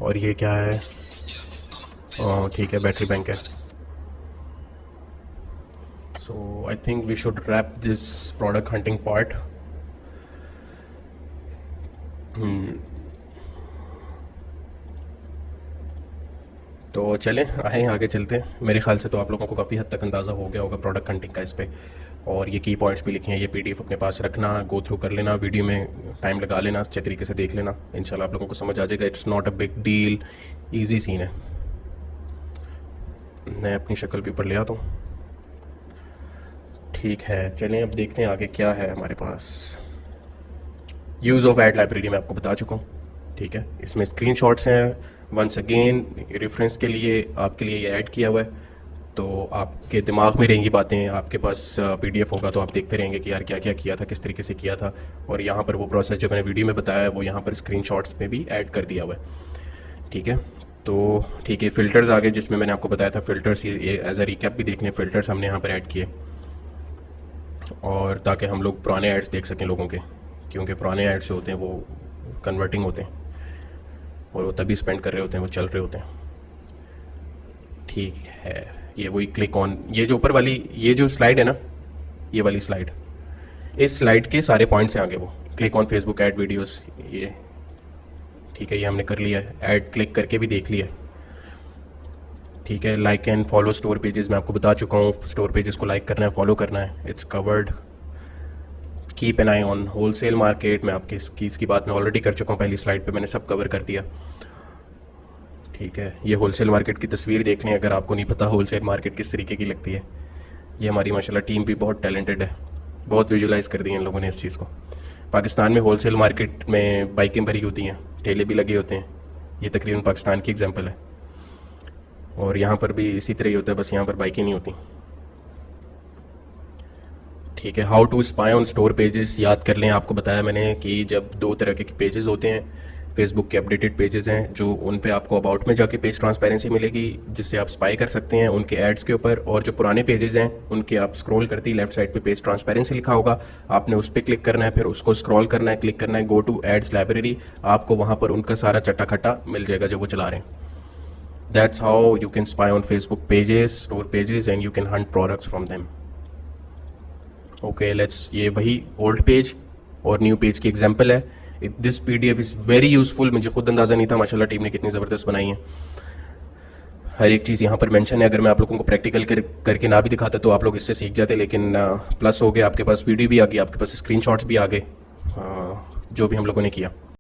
और ये क्या है, ठीक है, बैटरी बैंक है। So I think we should wrap this product hunting part. तो चलें आए आगे चलते हैं। मेरे ख्याल से तो आप लोगों को काफ़ी हद तक अंदाज़ा हो गया होगा प्रोडक्ट हंटिंग का इस पे, और ये की पॉइंट्स भी लिखे हैं। ये पीडीएफ अपने पास रखना, गो थ्रू कर लेना, वीडियो में टाइम लगा लेना, अच्छे तरीके से देख लेना, इंशाल्लाह आप लोगों को समझ आ जाएगा। It's not a big deal, easy scene है। मैं अपनी शक्ल भी ऊपर ले आता हूँ। ठीक है, चलें अब देखते हैं आगे क्या है हमारे पास। यूज़ ऑफ एड लाइब्रेरी मैं आपको बता चुका हूँ, ठीक है। इसमें स्क्रीनशॉट्स हैं, वंस अगेन रेफरेंस के लिए आपके लिए ये ऐड किया हुआ है, तो आपके दिमाग में रहेंगी बातें। आपके पास पीडीएफ होगा तो आप देखते रहेंगे कि यार क्या क्या किया था, किस तरीके से किया था, और यहाँ पर वो प्रोसेस जो मैंने वीडियो में बताया है वो यहाँ पर स्क्रीनशॉट्स में भी ऐड कर दिया हुआ है, ठीक है। तो ठीक है, फ़िल्टर्स आ गए, जिसमें मैंने आपको बताया था फ़िल्टर्स, ये एज अ रिकैप भी देखने, फ़िल्टर्स हमने यहाँ पर ऐड किए, और ताकि हम लोग पुराने एड्स देख सकें लोगों के, क्योंकि पुराने एड्स जो होते हैं वो कन्वर्टिंग होते हैं और वो तभी स्पेंड कर रहे होते हैं, वो चल रहे होते हैं, ठीक है। ये वही क्लिक ऑन, ये जो ऊपर वाली ये जो स्लाइड है ना, ये वाली स्लाइड, इस स्लाइड के सारे पॉइंट्स हैं आगे, वो click on Facebook ad videos, ये ठीक है, ये हमने कर लिया है, ऐड क्लिक करके भी देख लिया, ठीक है। Like and follow store pages मैं आपको बता चुका हूँ, स्टोर पेजेस को लाइक करना है, फॉलो करना है, it's covered. Keep an I on wholesale market, मैं आपकी इसकी बात मैं ऑलरेडी कर चुका हूँ, पहली स्लाइड पे मैंने सब कवर कर दिया, ठीक है। ये होलसेल मार्केट की तस्वीर देख लें अगर आपको नहीं पता होलसेल मार्केट किस तरीके की लगती है। ये हमारी माशाल्लाह टीम भी बहुत टैलेंटेड है, बहुत विजुलाइज कर दी है इन लोगों ने इस चीज़ को। पाकिस्तान में होलसेल मार्केट में बाइकें भरी होती हैं, ठेले भी लगे होते हैं, ये तकरीबन पाकिस्तान की एग्जाम्पल है, और यहाँ पर भी इसी तरह ही होता है, बस यहाँ पर बाइकें नहीं होती, ठीक है। How to spy on store pages याद कर लें, आपको बताया मैंने कि जब दो तरह के पेजेस होते हैं, फेसबुक के अपडेटेड पेजेस हैं जो उन पे आपको अबाउट में जाके पेज ट्रांसपेरेंसी मिलेगी, जिससे आप स्पाई कर सकते हैं उनके एड्स के ऊपर, और जो पुराने पेजेस हैं उनके आप स्क्रॉल करते ही लेफ्ट साइड पे पेज ट्रांसपेरेंसी लिखा होगा, आपने उस पर क्लिक करना है, फिर उसको स्क्रॉल करना है, क्लिक करना है, गो टू एड्स लाइब्रेरी, आपको वहाँ पर उनका सारा चट्टा खट्टा मिल जाएगा जो वो चला रहे हैं। That's how you can spy on Facebook pages, store pages, and you can Hunt products from them. Okay let's, ये वही ओल्ड पेज और न्यू पेज की एग्जांपल है। This PDF is very useful, मुझे खुद अंदाज़ा नहीं था माशाल्लाह टीम ने कितनी ज़बरदस्त बनाई है, हर एक चीज़ यहाँ पर मेंशन है। अगर मैं आप लोगों को प्रैक्टिकल करके ना भी दिखाता तो आप लोग इससे सीख जाते, लेकिन प्लस हो गया, आपके पास वीडियो भी आ गई, आपके पास स्क्रीनशॉट्स भी आ गए, जो भी हम लोगों ने किया।